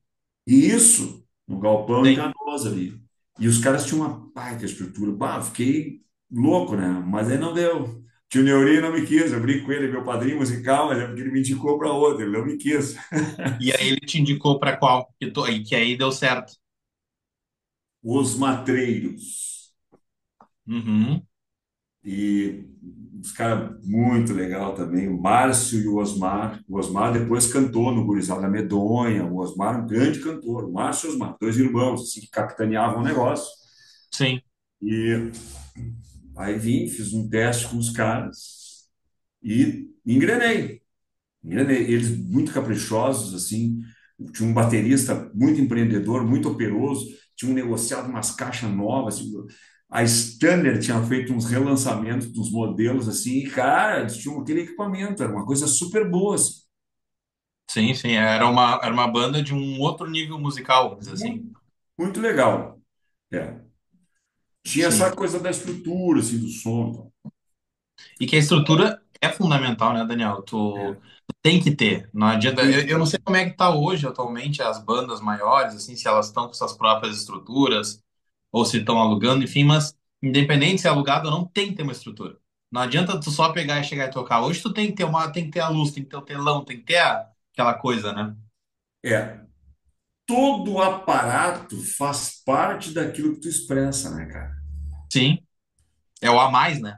E isso no galpão em Sim. Canoas ali. E os caras tinham uma baita estrutura. Bah, fiquei louco, né? Mas aí não deu. Tio Neuri não me quis, eu brinco com ele, meu padrinho musical, mas é porque ele me indicou para outro, ele não me quis. E aí ele te indicou pra qual? E que aí deu certo. Os Matreiros. Uhum. E os caras muito legal também, o Márcio e o Osmar. O Osmar depois cantou no Gurizada Medonha. O Osmar, um grande cantor. O Márcio e o Osmar, dois irmãos, assim, que capitaneavam o negócio. Sim. E aí vim, fiz um teste com os caras e engrenei. Engrenei. Eles muito caprichosos, assim. Tinha um baterista muito empreendedor, muito operoso. Tinham negociado umas caixas novas. Assim, a Stanner tinha feito uns relançamentos dos modelos, assim. E, cara, eles tinham aquele equipamento. Era uma coisa super boa, assim. Sim, sim. Era uma banda de um outro nível musical, vamos dizer assim. Muito, muito legal. É. Tinha essa Sim. coisa da estrutura, assim, do som. E que a estrutura é fundamental, né, Daniel? É. Tu tem que ter. Não adianta. Tem que Eu não ter. sei como é que tá hoje, atualmente, as bandas maiores, assim, se elas estão com suas próprias estruturas ou se estão alugando, enfim, mas independente se é alugado ou não, tem que ter uma estrutura. Não adianta tu só pegar e chegar e tocar. Hoje tu tem que ter tem que ter a luz, tem que ter o telão, tem que ter aquela coisa, né? É. Todo o aparato faz parte daquilo que tu expressa, né, cara? Sim, é o a mais, né?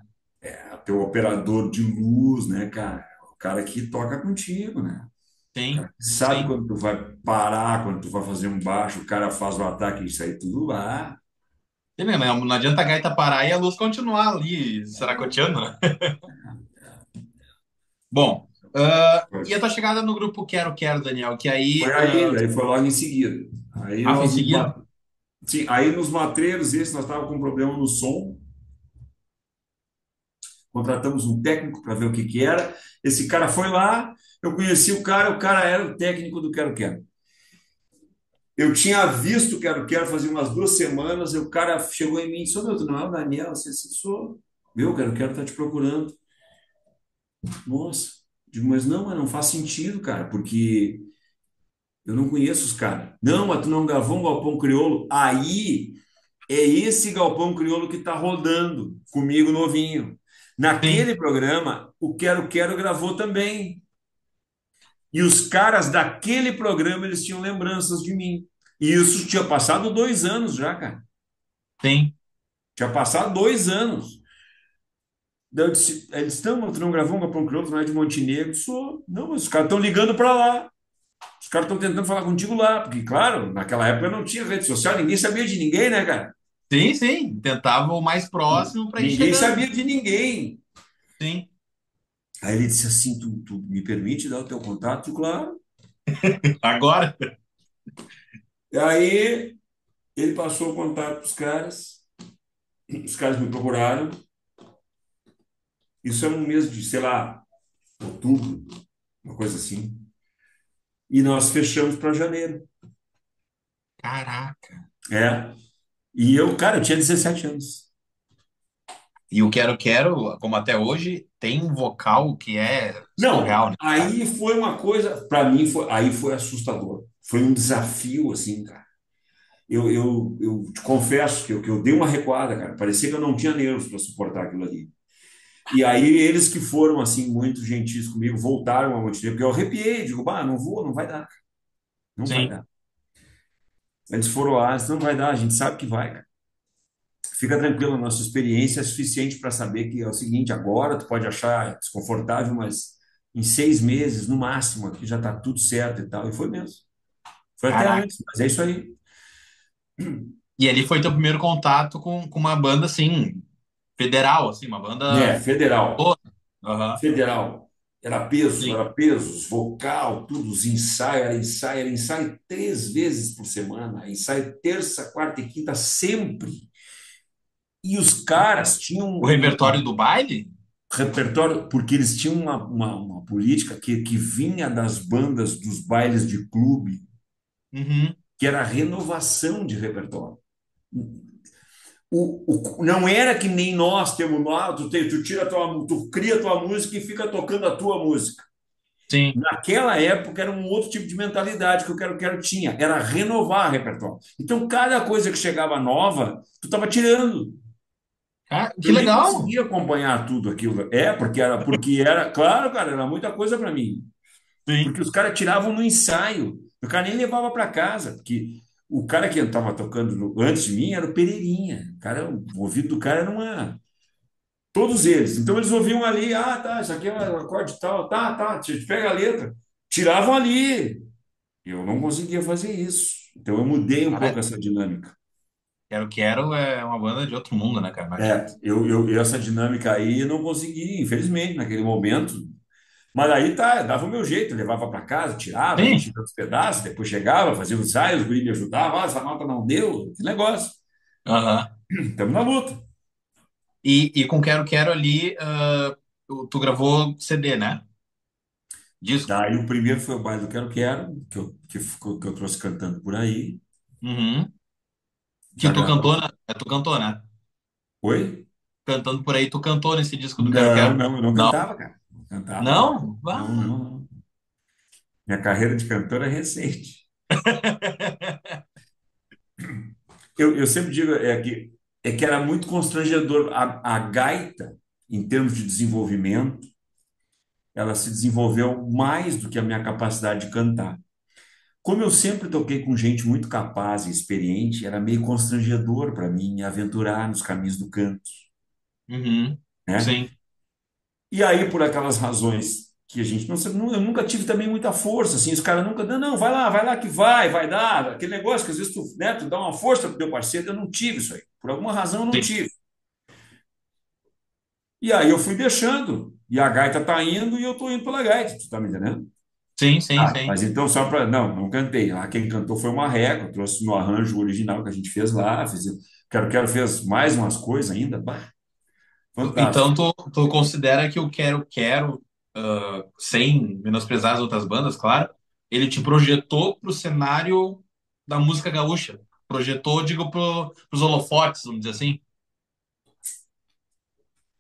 Teu operador de luz, né, cara? O cara que toca contigo, né? O Sim, cara que sabe sim. quando tu vai parar, quando tu vai fazer um baixo, o cara faz o ataque, isso aí tudo lá. Sim, né? Não adianta a gaita parar e a luz continuar ali, saracoteando, né? Bom, e a tua chegada no grupo Quero Quero, Daniel, que Foi aí, aí, daí foi logo em seguida. Aí foi em nós nos, seguida? sim, aí nos matreiros, esse nós estávamos com um problema no som, contratamos um técnico para ver o que que era. Esse cara foi lá, eu conheci o cara era o técnico do Quero Quero. Eu tinha visto Quero Quero fazia umas 2 semanas, e o cara chegou em mim e disse: "Ô, meu, tu não é o Daniel? Você sou. Meu, Quero Quero tá te procurando." Nossa, digo, mas não faz sentido, cara, porque eu não conheço os caras. Não, mas tu não gravou um Galpão Crioulo? Aí é esse Galpão Crioulo que tá rodando comigo novinho. Sim, Naquele programa, o Quero Quero gravou também. E os caras daquele programa, eles tinham lembranças de mim. E isso tinha passado 2 anos já, cara. sim, Tinha passado 2 anos. Daí eu disse, eles estão, tu não gravou um Galpão Crioulo, tu não é de Montenegro? Sou. Não, mas os caras estão ligando para lá. Os caras estão tentando falar contigo lá, porque, claro, naquela época não tinha rede social, ninguém sabia de ninguém, né, cara? Sim, sim. Tentava o mais próximo para ir Ninguém chegando. sabia de ninguém. Sim. Aí ele disse assim: tu me permite dar o teu contato? Claro. Agora. E aí ele passou o contato para os caras me procuraram. Isso era um mês de, sei lá, outubro, uma coisa assim. E nós fechamos para janeiro. Caraca. É. E eu, cara, eu tinha 17 anos. E o Quero Quero, como até hoje, tem um vocal que é Não, surreal, né, cara? aí foi uma coisa, para mim, aí foi assustador. Foi um desafio, assim, cara. Eu te confesso que eu dei uma recuada, cara. Parecia que eu não tinha nervos para suportar aquilo ali. E aí eles que foram, assim, muito gentis comigo, voltaram a Montenegro, porque eu arrepiei, digo, bah, não vou, não vai dar, cara. Não vai Sim. dar. Eles foram lá, disse, não vai dar, a gente sabe que vai, cara. Fica tranquilo, a nossa experiência é suficiente para saber que é o seguinte, agora tu pode achar desconfortável, mas em 6 meses, no máximo, aqui já está tudo certo e tal. E foi mesmo. Foi até Caraca. antes, mas é isso aí. E ali foi teu primeiro contato com uma banda, assim, federal, assim, uma É, banda federal. toda. Aham. Federal. Sim. Era pesos, vocal, tudo, os ensaios, era ensaio 3 vezes por semana, ensaio terça, quarta e quinta, sempre. E os caras tinham O repertório do baile? repertório, porque eles tinham uma política que vinha das bandas dos bailes de clube, Uhum. que era a renovação de repertório. Não era que nem nós temos, tu tira tu cria a tua música e fica tocando a tua música. Sim. Naquela época era um outro tipo de mentalidade que eu quero tinha, era renovar repertório. Então, cada coisa que chegava nova, tu estava tirando. Ah, que Eu nem legal. conseguia acompanhar tudo aquilo. Porque era, claro, cara, era muita coisa para mim. Sim. Porque os caras tiravam no ensaio. O cara nem levava para casa, porque o cara que estava tocando antes de mim era o Pereirinha. O ouvido do cara era uma. Todos eles. Então eles ouviam ali, ah, tá, isso aqui é um acorde tal, tá, pega a letra. Tiravam ali. Eu não conseguia fazer isso. Então eu mudei um pouco Cara, essa dinâmica. Quero Quero é uma banda de outro mundo, né, cara? Imagina. Essa dinâmica aí eu não consegui, infelizmente, naquele momento. Mas aí tá, eu dava o meu jeito, eu levava para casa, tirava, ia Sim. tirando os pedaços, depois chegava, fazia o ensaio, os guris me ajudavam, essa nota não deu, que negócio. Aham. Estamos na luta. E com Quero Quero ali, tu gravou CD, né? Disco. Daí o primeiro foi o baile do Quero Quero, que eu trouxe cantando por aí. Uhum. Que Já tu cantou, gravamos. né? Tu cantou, né? Oi? Cantando por aí, tu cantou nesse disco do Quero Não, Quero? não, eu não Não? cantava, cara. Não cantava, não. Não? Não, Ah. não, não. Minha carreira de cantor é recente. Eu sempre digo que era muito constrangedor. A gaita, em termos de desenvolvimento, ela se desenvolveu mais do que a minha capacidade de cantar. Como eu sempre toquei com gente muito capaz e experiente, era meio constrangedor para mim me aventurar nos caminhos do canto, Uhum. né? Sim, E aí, por aquelas razões que a gente não sabe, eu nunca tive também muita força, assim, os caras nunca, não, não, vai lá que vai dar, aquele negócio que às vezes tu, né, tu dá uma força pro teu parceiro, eu não tive isso aí, por alguma razão eu não sim, tive. E aí eu fui deixando, e a gaita tá indo e eu tô indo pela gaita, tu tá me entendendo? sim, sim, Ah, sim. mas então só para. Não, não cantei. Lá quem cantou foi uma Marreco, trouxe no arranjo original que a gente fez lá. Quero fez mais umas coisas ainda. Bah, fantástico. Então, tu considera que o Quero Quero, sem menosprezar as outras bandas, claro, ele te projetou pro cenário da música gaúcha. Projetou, digo, pros holofotes, vamos dizer assim.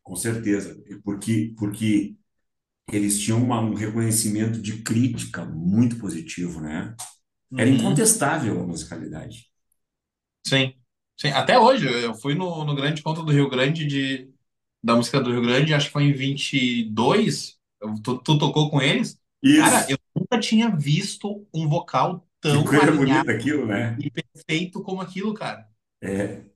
Com certeza. Porque eles tinham um reconhecimento de crítica muito positivo, né? Era Uhum. incontestável a musicalidade. Sim. Sim. Até hoje, eu fui no Grande Encontro do Rio Grande da música do Rio Grande, acho que foi em 22. Tu tocou com eles. Cara, Isso. eu nunca tinha visto um vocal Que tão coisa alinhado bonita aquilo, né? e perfeito como aquilo, cara. É,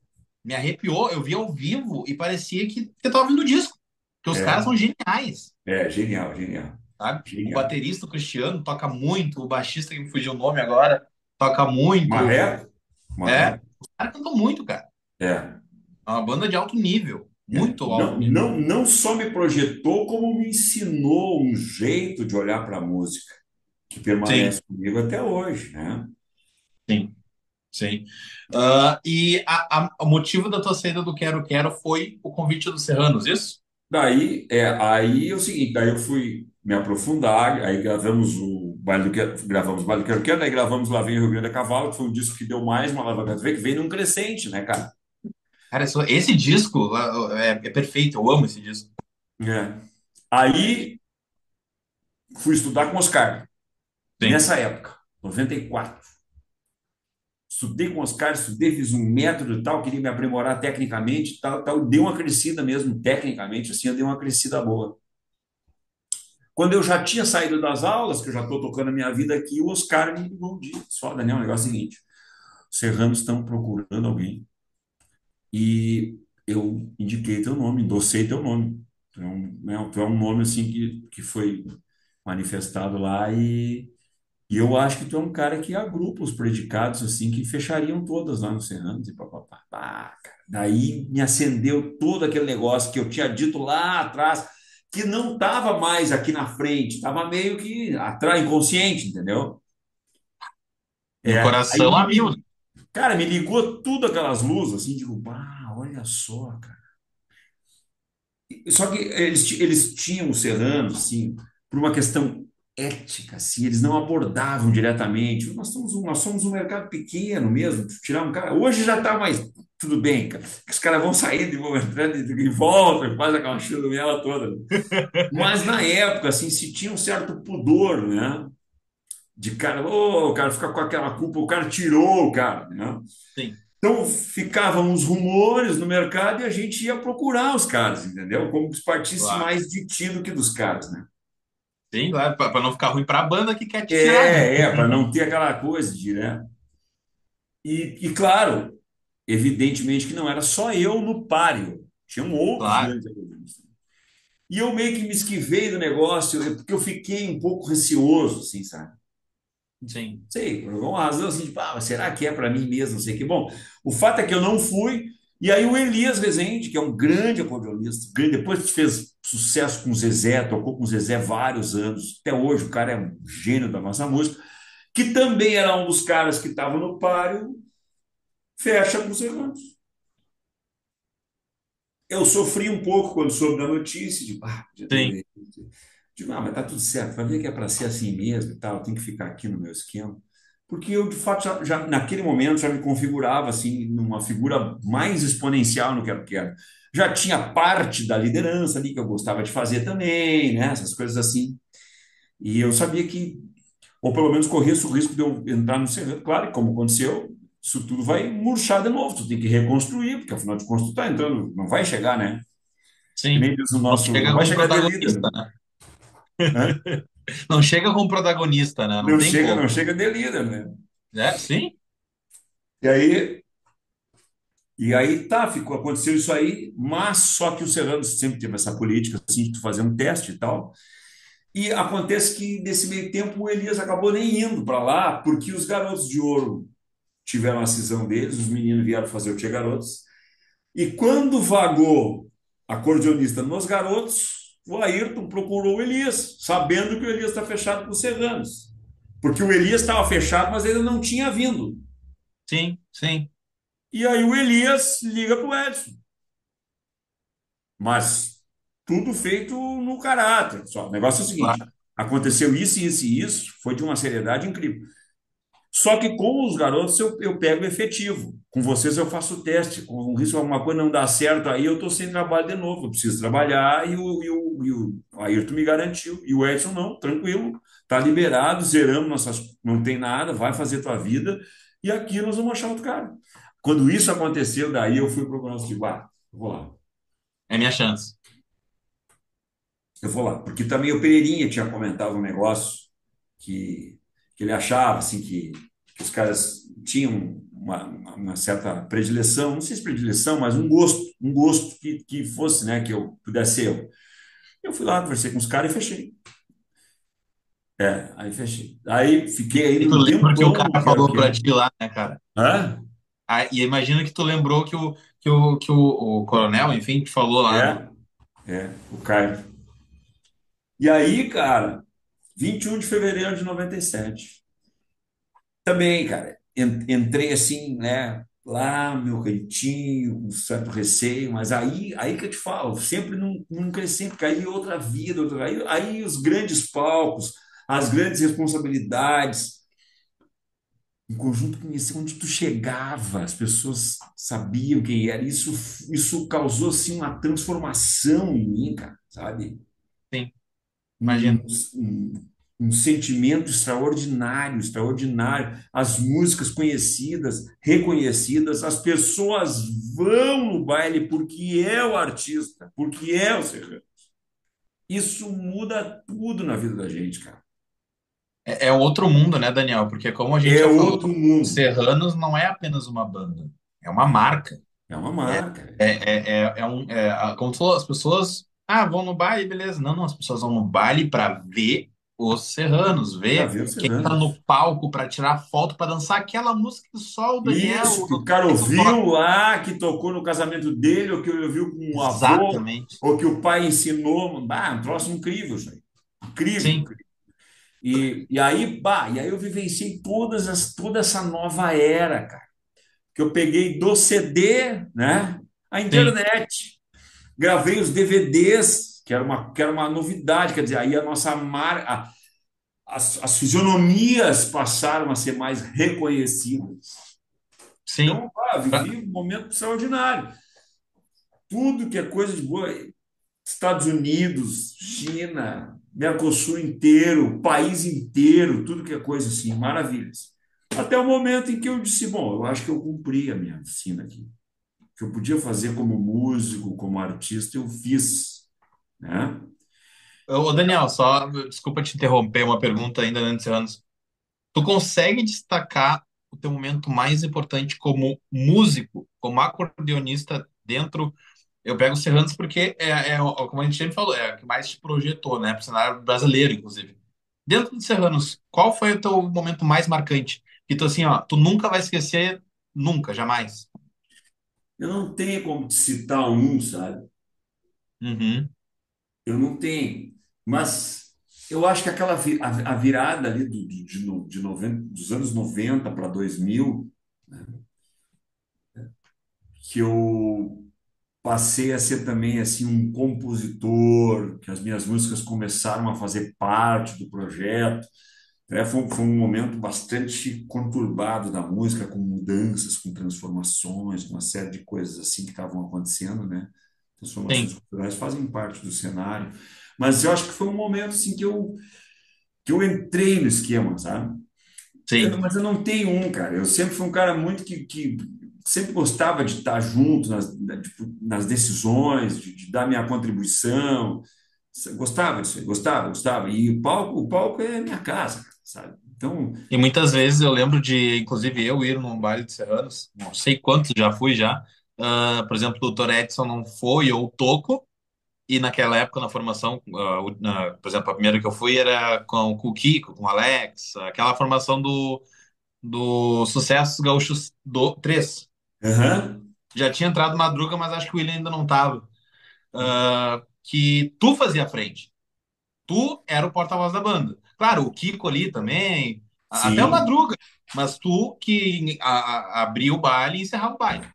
Me arrepiou, eu vi ao vivo e parecia que eu tava ouvindo o disco. Porque os caras é, são geniais, genial, genial. sabe? O Genial. baterista, o Cristiano, toca muito, o baixista, que me fugiu o nome agora, toca muito. Marreco? É, Marreco. os caras cantam muito, cara. É. É uma banda de alto nível, É. muito alto Não, nível. não, não só me projetou, como me ensinou um jeito de olhar para a música que Sim, permanece comigo até hoje, né? sim, sim. E o motivo da tua saída do Quero Quero foi o convite dos Serranos, isso? Aí é o seguinte, daí eu fui me aprofundar, aí gravamos o Baile do Quero Quero, daí gravamos Lá Vem o Rio Grande a Cavalo, que foi um disco que deu mais uma alavancada, vê que vem num crescente, né, cara? Cara, esse disco é perfeito, eu amo esse disco. É. Aí fui estudar com o Oscar, Sim. nessa época, 94. Estudei com o Oscar, estudei, fiz um método e tal, queria me aprimorar tecnicamente, tal, tal, deu uma crescida mesmo, tecnicamente, assim, eu dei uma crescida boa. Quando eu já tinha saído das aulas, que eu já estou tocando a minha vida aqui, o Oscar me ligou um dia, só, Daniel, o negócio é o seguinte, os Serranos estão procurando alguém e eu indiquei teu nome, endossei teu nome. Tu é um nome, assim, que foi manifestado lá e eu acho que tu é um cara que agrupa os predicados assim que fechariam todas lá no Serranos e papapá. Pá, cara. Daí me acendeu todo aquele negócio que eu tinha dito lá atrás, que não estava mais aqui na frente, estava meio que atrás, inconsciente, entendeu? No Aí coração a mil, né? cara, me ligou tudo aquelas luzes, assim, digo, bah, olha só, cara. Só que eles tinham os serranos, assim, por uma questão ética, assim, eles não abordavam diretamente. Nós somos um mercado pequeno mesmo, tirar um cara. Hoje já está mais tudo bem, cara. Os caras vão saindo e vão entrando e voltam e faz aquela churumela toda. Mas na época, assim, se tinha um certo pudor, né? De cara, o cara fica com aquela culpa, o cara tirou o cara, né? Sim, Então ficavam os rumores no mercado e a gente ia procurar os caras, entendeu? Como se partisse claro. mais de ti do que dos caras, né? Sim, claro, pra não ficar ruim pra banda que quer te tirar, né? Para não ter aquela coisa de, né? E claro, evidentemente que não era só eu no páreo, tinham outros Claro, grandes agonistas. E eu meio que me esquivei do negócio, porque eu fiquei um pouco receoso, assim, sabe? sim, Sei, por alguma razão assim, tipo, mas será que é para mim mesmo? Não sei que. Bom, o fato é que eu não fui. E aí o Elias Rezende, que é um grande acordeonista, depois que fez sucesso com o Zezé, tocou com o Zezé vários anos, até hoje o cara é um gênio da nossa música, que também era um dos caras que estava no páreo, fecha com os Serranos. Eu sofri um pouco quando soube da notícia, de, podia ter sim, ido. Digo, mas tá tudo certo, vai ver que é para ser assim mesmo e tal, tem que ficar aqui no meu esquema. Porque eu, de fato, naquele momento já me configurava assim, numa figura mais exponencial no Quero Quero. Já tinha parte da liderança ali que eu gostava de fazer também, né? Essas coisas assim. E eu sabia que, ou pelo menos corria o risco de eu entrar no Serrano. Claro, que como aconteceu, isso tudo vai murchar de novo, tu tem que reconstruir, porque afinal de contas tu tá entrando, não vai chegar, né? Que sim. nem diz o Não nosso, não chega vai como chegar de líder, protagonista, né? né? Não chega como protagonista, né? Não Não tem chega, como. não chega de líder, né? É, sim, E aí, aconteceu isso aí, mas só que o Serrano sempre teve essa política assim, de tu fazer um teste e tal. E acontece que nesse meio tempo o Elias acabou nem indo para lá, porque os garotos de ouro tiveram a cisão deles, os meninos vieram fazer o Tia Garotos. E quando vagou acordeonista nos garotos, o Ayrton procurou o Elias, sabendo que o Elias está fechado com os Serranos. Porque o Elias estava fechado, mas ele não tinha vindo. sim, sim. E aí o Elias liga para o Edson. Mas tudo feito no caráter. Só. O negócio é o seguinte: Claro. aconteceu isso, isso e isso, foi de uma seriedade incrível. Só que com os garotos eu pego efetivo. Com vocês eu faço o teste. Com o risco de alguma coisa não dar certo, aí eu estou sem trabalho de novo. Eu preciso trabalhar e o Ayrton me garantiu. E o Edson não, tranquilo, está liberado, zeramos nossas. Não tem nada, vai fazer tua vida. E aqui nós vamos achar outro cara. Quando isso aconteceu, daí eu fui procurar os tipo, vou lá. É minha chance. Eu vou lá, porque também o Pereirinha tinha comentado um negócio que ele achava assim que os caras tinham uma certa predileção, não sei se predileção, mas um gosto que fosse, né, que eu pudesse ser eu. Eu fui lá, conversei com os caras e fechei. Aí fechei. Aí fiquei E ainda tu um lembra que o tempão no cara Quero falou pra Quero. ti lá, né, cara? Hã? Ah, e imagino que tu lembrou que que o coronel, enfim, te falou lá, né? É, o Caio. E aí, cara, 21 de fevereiro de 97. Também, cara, entrei assim, né, lá no meu cantinho, com um certo receio, mas aí que eu te falo, sempre num cresci, porque aí outra vida, aí os grandes palcos, as grandes responsabilidades, em conjunto com isso, onde tu chegava, as pessoas sabiam quem era, isso causou, assim, uma transformação em mim, cara, sabe? Sim, um, imagino. um, um sentimento extraordinário, extraordinário. As músicas conhecidas, reconhecidas, as pessoas vão no baile porque é o artista, porque é o serrano. Isso muda tudo na vida da gente, cara. É outro mundo, né, Daniel? Porque como a gente É já falou, outro mundo. Serranos não é apenas uma banda, é uma marca. É uma marca. Como tu falou, as pessoas, vão no baile, beleza. Não, não, as pessoas vão no baile para ver os serranos, Para ver ver os quem tá no serranos. palco para tirar foto, para dançar aquela música que só o Daniel, Isso, o que o Dr. cara Edson toca. ouviu lá, que tocou no casamento dele, ou que ele ouviu com o avô, Exatamente. ou que o pai ensinou. Um troço incrível, isso aí. Incrível, Sim, incrível. E aí eu vivenciei toda essa nova era, cara. Que eu peguei do CD, né? A sim, internet. Gravei os DVDs, que era uma novidade, quer dizer, aí a nossa marca, as fisionomias passaram a ser mais reconhecidas. sim. Então, vivi um momento extraordinário. Tudo que é coisa de boa, Estados Unidos, China, Mercosul inteiro, país inteiro, tudo que é coisa assim, maravilhas. Até o momento em que eu disse, bom, eu acho que eu cumpri a minha oficina aqui. O que eu podia fazer como músico, como artista, eu fiz, né? Ô, Daniel, só, desculpa te interromper, uma pergunta ainda antes, anos. Tu consegue destacar o teu momento mais importante como músico, como acordeonista dentro. Eu pego o Serranos porque como a gente sempre falou, é o que mais te projetou, né, para o cenário brasileiro, inclusive. Dentro do Serranos, qual foi o teu momento mais marcante? Que tu assim, ó, tu nunca vai esquecer, nunca, jamais. Eu não tenho como te citar um, sabe? Uhum. Eu não tenho. Mas eu acho que a virada ali de 90, dos anos 90 para 2000, que eu passei a ser também assim um compositor, que as minhas músicas começaram a fazer parte do projeto. Foi um momento bastante conturbado da música, com mudanças, com transformações, uma série de coisas assim que estavam acontecendo, né? Transformações Sim, culturais fazem parte do cenário. Mas eu acho que foi um momento assim que eu entrei no esquema, sabe? sim. Mas eu não tenho um, cara. Eu sempre fui um cara muito que sempre gostava de estar junto tipo, nas decisões, de dar minha contribuição. Gostava disso aí, gostava, gostava. E o palco é minha casa, cara, sabe? Então, E muitas vezes eu lembro de, inclusive, eu ir num baile de Serranos, não sei quantos já fui já. Por exemplo, o Dr. Edson não foi, ou o Toco. E naquela época, na formação, por exemplo, a primeira que eu fui era com o Kiko, com o Alex, aquela formação do Sucessos Gaúchos do 3. aham, Já tinha entrado Madruga, mas acho que o William ainda não estava. Que tu fazia frente. Tu era o porta-voz da banda. Claro, o Kiko ali também, até o sim, Madruga, mas tu que abria o baile e encerrava o baile.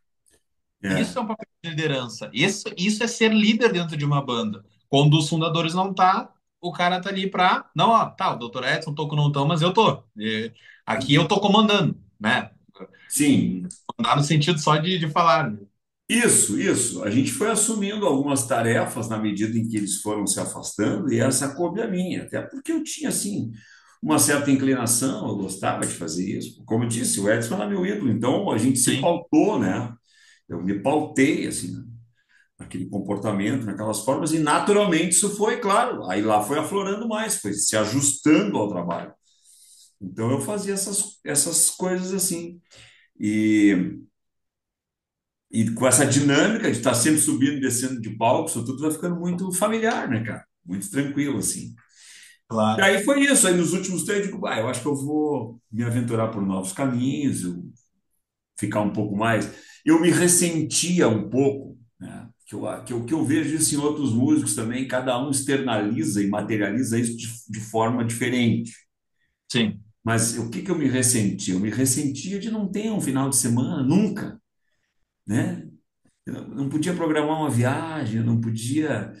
é, Isso é um papel de liderança. Isso é ser líder dentro de uma banda. Quando os fundadores não tá, o cara tá ali pra. Não, ó, tá, o Dr. Edson, Toco não tão, mas eu tô. Aqui eu tô comandando, né? sim. Mandar no sentido só de falar, né? Isso, isso. A gente foi assumindo algumas tarefas na medida em que eles foram se afastando, e essa coube a minha, até porque eu tinha, assim, uma certa inclinação, eu gostava de fazer isso. Como eu disse, o Edson era meu ídolo, então a gente se Sim. pautou, né? Eu me pautei, assim, né? Naquele comportamento, naquelas formas, e naturalmente isso foi, claro, aí lá foi aflorando mais, foi se ajustando ao trabalho. Então eu fazia essas coisas assim. E com essa dinâmica de estar sempre subindo e descendo de palco, isso tudo vai ficando muito familiar, né, cara? Muito tranquilo, assim. E Claro. aí foi isso. Aí nos últimos três, eu digo, eu acho que eu vou me aventurar por novos caminhos, ficar um pouco mais. eu me ressentia um pouco, né? Que eu vejo isso em outros músicos também, cada um externaliza e materializa isso de forma diferente. Sim. Mas o que eu me ressentia? Eu me ressentia de não ter um final de semana, nunca, né? Eu não podia programar uma viagem, eu não podia.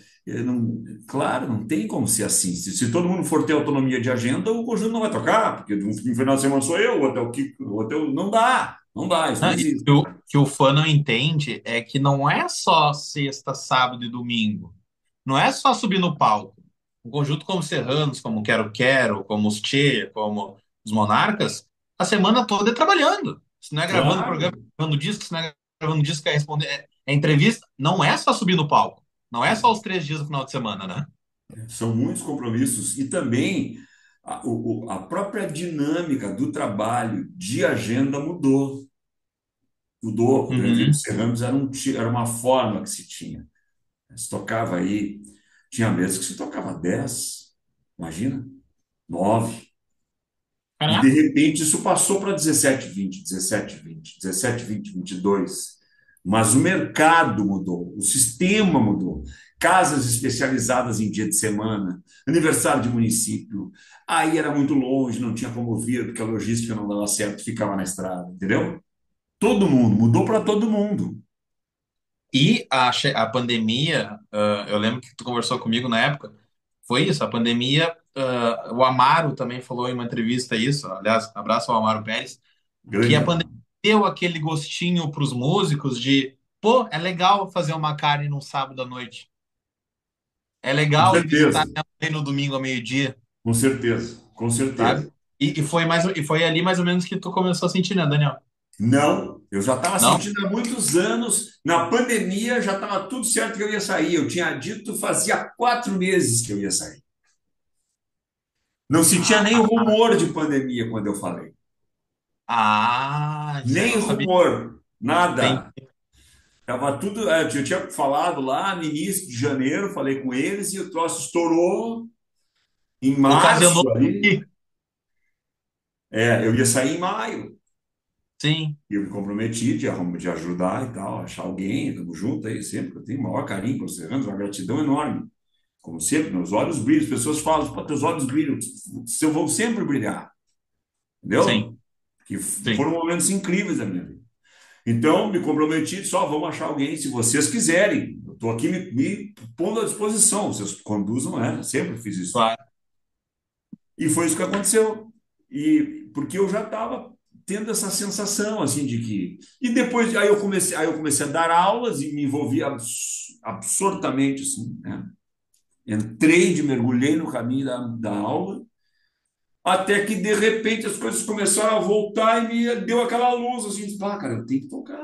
Claro, não tem como ser assim. Se todo mundo for ter autonomia de agenda, o conjunto não vai tocar, porque no final de semana sou eu, o hotel, não dá, não dá, isso não Ah, e existe. que o fã não entende é que não é só sexta, sábado e domingo. Não é só subir no palco. Um conjunto como os Serranos, como Quero Quero, como os Tchê, como os Monarcas, a semana toda é trabalhando. Se não é gravando programa, Claro, gravando disco, se não é gravando disco, é responder, é entrevista. Não é só subir no palco. Não é só os 3 dias do final de semana, né? são muitos compromissos e também a própria dinâmica do trabalho de agenda mudou. Mudou. Por exemplo, Uhum. Serramos era uma forma que se tinha. Se tocava aí, tinha meses que se tocava 10, imagina, 9. E de Caraca. repente isso passou para 17, 20, 17, 20, 17, 20, 22. Mas o mercado mudou, o sistema mudou. Casas especializadas em dia de semana, aniversário de município. Aí era muito longe, não tinha como vir, porque a logística não dava certo, ficava na estrada, entendeu? Todo mundo, mudou para todo mundo. E a pandemia, eu lembro que tu conversou comigo na época, foi isso, a pandemia, o Amaro também falou em uma entrevista isso, aliás, abraço ao Amaro Pérez, que Grande a pandemia abraço. deu aquele gostinho para os músicos de, pô, é legal fazer uma carne num sábado à noite, é Com legal ir visitar certeza, minha mãe no domingo ao meio-dia, com certeza, com certeza. sabe? E foi ali mais ou menos que tu começou a sentir, né, Daniel? Não, eu já estava Não? sentindo há muitos anos. Na pandemia já estava tudo certo que eu ia sair. Eu tinha dito fazia 4 meses que eu ia sair. Não se tinha nem rumor de pandemia quando eu falei. Isso aí eu Nem não sabia. rumor, Tem, nada. Tava tudo. Eu tinha falado lá no início de janeiro, falei com eles e o troço estourou em ocasionou março ali. aqui. Eu ia sair em maio. Sim, E eu me comprometi de ajudar e tal, achar alguém, estamos juntos aí sempre. Eu tenho o maior carinho pelos serranos, uma gratidão enorme. Como sempre, meus olhos brilham. As pessoas falam, pô, teus olhos brilham, eu vou sempre brilhar, entendeu? sim, Que sim. foram momentos incríveis da minha vida. Então, me comprometi, só vamos achar alguém, se vocês quiserem. Eu estou aqui me pondo à disposição. Vocês conduzam, né? Sempre fiz isso. Claro. E foi isso que aconteceu. E porque eu já estava tendo essa sensação assim de que e depois aí eu comecei a dar aulas e me envolvi absurdamente assim, né? Mergulhei no caminho da aula, até que de repente as coisas começaram a voltar e me deu aquela luz assim, de, cara, eu tenho que tocar.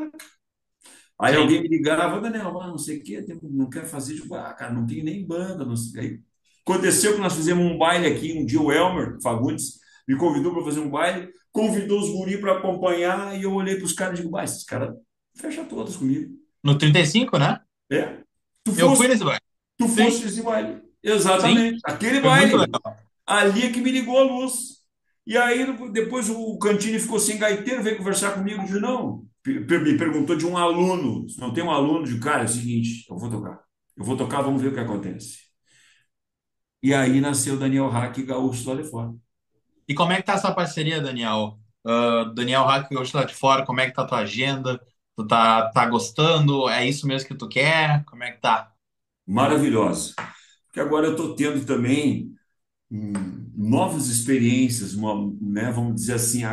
Aí Sim. alguém me ligava, Daniel, não sei o quê, não quero fazer, tipo, cara, não tenho nem banda, não sei. Aí aconteceu que nós fizemos um baile aqui, um dia o Elmer Fagundes me convidou para fazer um baile, convidou os guri para acompanhar, e eu olhei para os caras e digo, esses caras fecham todos comigo. No 35, né? É, tu Eu fui foste, nesse baile. tu Sim, foste esse baile. sim. Exatamente, aquele Foi muito baile. legal. Ali é que me ligou a luz. E aí, depois o Cantini ficou sem gaiteiro, veio conversar comigo e disse, não, me perguntou de um aluno, se não tem um aluno de cara, é o seguinte, eu vou tocar, vamos ver o que acontece. E aí nasceu Daniel Hack e Gaúcho lá de fora. E como é que tá essa parceria, Daniel? Daniel Hack, hoje lá de fora, como é que tá a tua agenda? Tu tá gostando? É isso mesmo que tu quer? Como é que tá? Maravilhosa. Porque agora eu estou tendo também novas experiências, né, vamos dizer assim,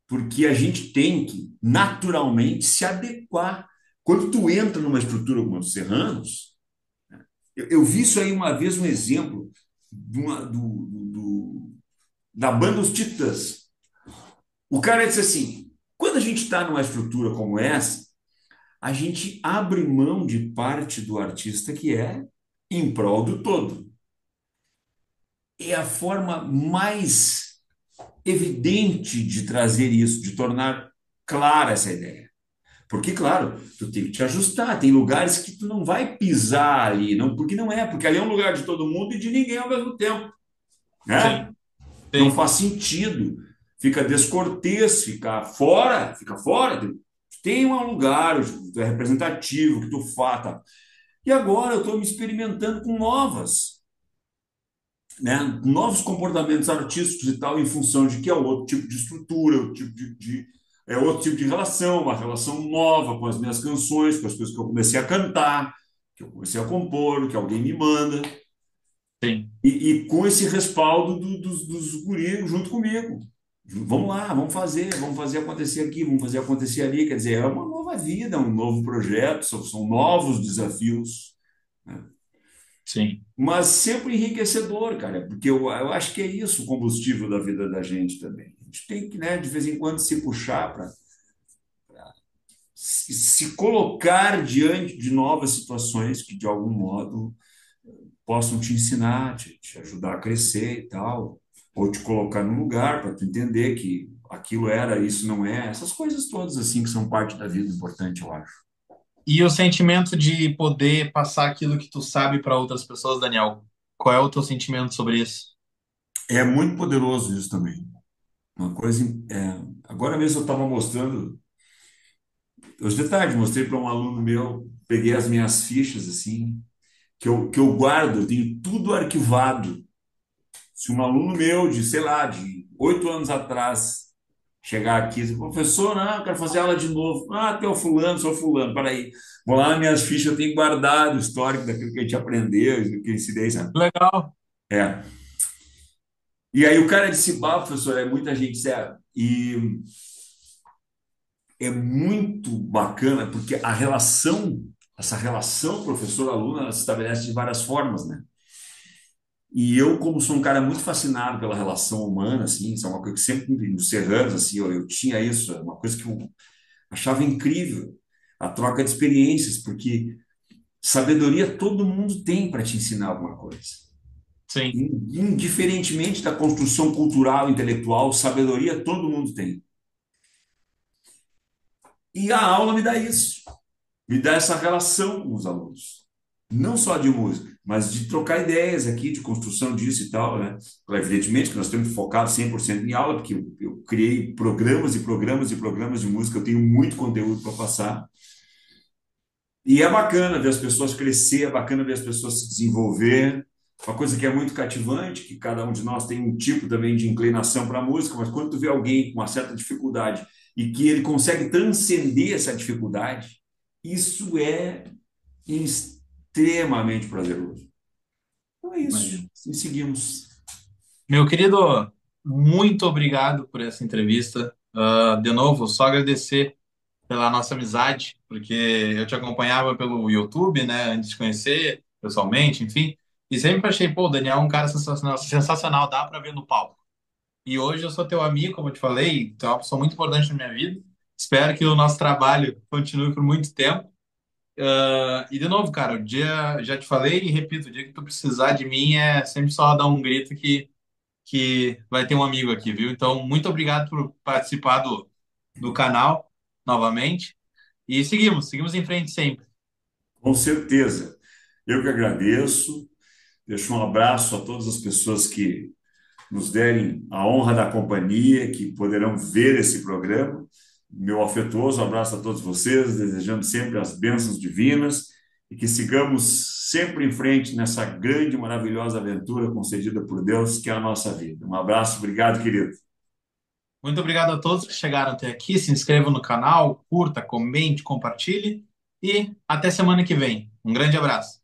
porque a gente tem que naturalmente se adequar. Quando tu entra numa estrutura como a dos Serranos, eu vi isso aí uma vez, um exemplo da banda Os Titãs. O cara disse assim: quando a gente está numa estrutura como essa, a gente abre mão de parte do artista que é em prol do todo. É a forma mais evidente de trazer isso, de tornar clara essa ideia. Porque, claro, tu tem que te ajustar. Tem lugares que tu não vai pisar ali, não, porque ali é um lugar de todo mundo e de ninguém ao mesmo tempo, né? Sim, Não sim. faz sentido. Fica descortês, fica fora, Tem um lugar, tu é representativo, que tu fata. E agora eu estou me experimentando com novos comportamentos artísticos e tal, em função de que é outro tipo de estrutura, é outro tipo de relação, uma relação nova com as minhas canções, com as coisas que eu comecei a cantar, que eu comecei a compor, que alguém me manda, Sim. e com esse respaldo dos guris junto comigo. Vamos lá, vamos fazer acontecer aqui, vamos fazer acontecer ali. Quer dizer, é uma nova vida, um novo projeto, são novos desafios, né? Sim. Mas sempre enriquecedor, cara, porque eu acho que é isso o combustível da vida da gente também. A gente tem que, né, de vez em quando, se puxar para se colocar diante de novas situações que, de algum modo, possam te ensinar, te ajudar a crescer e tal, ou te colocar no lugar para tu entender que aquilo era, isso não é, essas coisas todas assim que são parte da vida importante, eu acho. E o sentimento de poder passar aquilo que tu sabe para outras pessoas, Daniel, qual é o teu sentimento sobre isso? É muito poderoso isso também. Uma coisa, agora mesmo eu estava mostrando, hoje de tarde, mostrei para um aluno meu, peguei as minhas fichas assim, que eu guardo, eu tenho tudo arquivado. Se um aluno meu de, sei lá, de 8 anos atrás chegar aqui e dizer, professor, não, eu quero fazer aula de novo. Ah, tu é o fulano, sou fulano, peraí. Vou lá nas minhas fichas, eu tenho guardado o histórico daquilo que a gente aprendeu, do que eu ensinei, sabe? Legal. É. E aí o cara disse, bah, professor, é muita gente, sério. E é muito bacana, porque essa relação professor-aluno, ela se estabelece de várias formas, né? E eu, como sou um cara muito fascinado pela relação humana, assim, isso é uma coisa que sempre nos Serranos, assim, eu tinha isso, é uma coisa que eu achava incrível, a troca de experiências, porque sabedoria todo mundo tem para te ensinar alguma coisa. Sim. Indiferentemente da construção cultural, intelectual, sabedoria todo mundo tem. E a aula me dá isso, me dá essa relação com os alunos. Não só de música, mas de trocar ideias aqui, de construção disso e tal, né? Evidentemente que nós estamos focados 100% em aula, porque eu criei programas e programas e programas de música, eu tenho muito conteúdo para passar. E é bacana ver as pessoas crescer, é bacana ver as pessoas se desenvolver. Uma coisa que é muito cativante, que cada um de nós tem um tipo também de inclinação para a música, mas quando tu vê alguém com uma certa dificuldade e que ele consegue transcender essa dificuldade, isso é extremamente prazeroso. Então é isso. Imagino. E seguimos. Meu querido, muito obrigado por essa entrevista. De novo, só agradecer pela nossa amizade, porque eu te acompanhava pelo YouTube, né, antes de conhecer pessoalmente, enfim, e sempre achei, pô, o Daniel é um cara sensacional, sensacional, dá para ver no palco. E hoje eu sou teu amigo, como eu te falei, tu é uma pessoa muito importante na minha vida. Espero que o nosso trabalho continue por muito tempo. E de novo, cara, o dia, já te falei e repito, o dia que tu precisar de mim é sempre só dar um grito que vai ter um amigo aqui, viu? Então, muito obrigado por participar do canal novamente. E seguimos em frente sempre. Com certeza. Eu que agradeço. Deixo um abraço a todas as pessoas que nos derem a honra da companhia, que poderão ver esse programa. Meu afetuoso abraço a todos vocês, desejando sempre as bênçãos divinas e que sigamos sempre em frente nessa grande e maravilhosa aventura concedida por Deus, que é a nossa vida. Um abraço, obrigado, querido. Muito obrigado a todos que chegaram até aqui. Se inscrevam no canal, curta, comente, compartilhe e até semana que vem. Um grande abraço.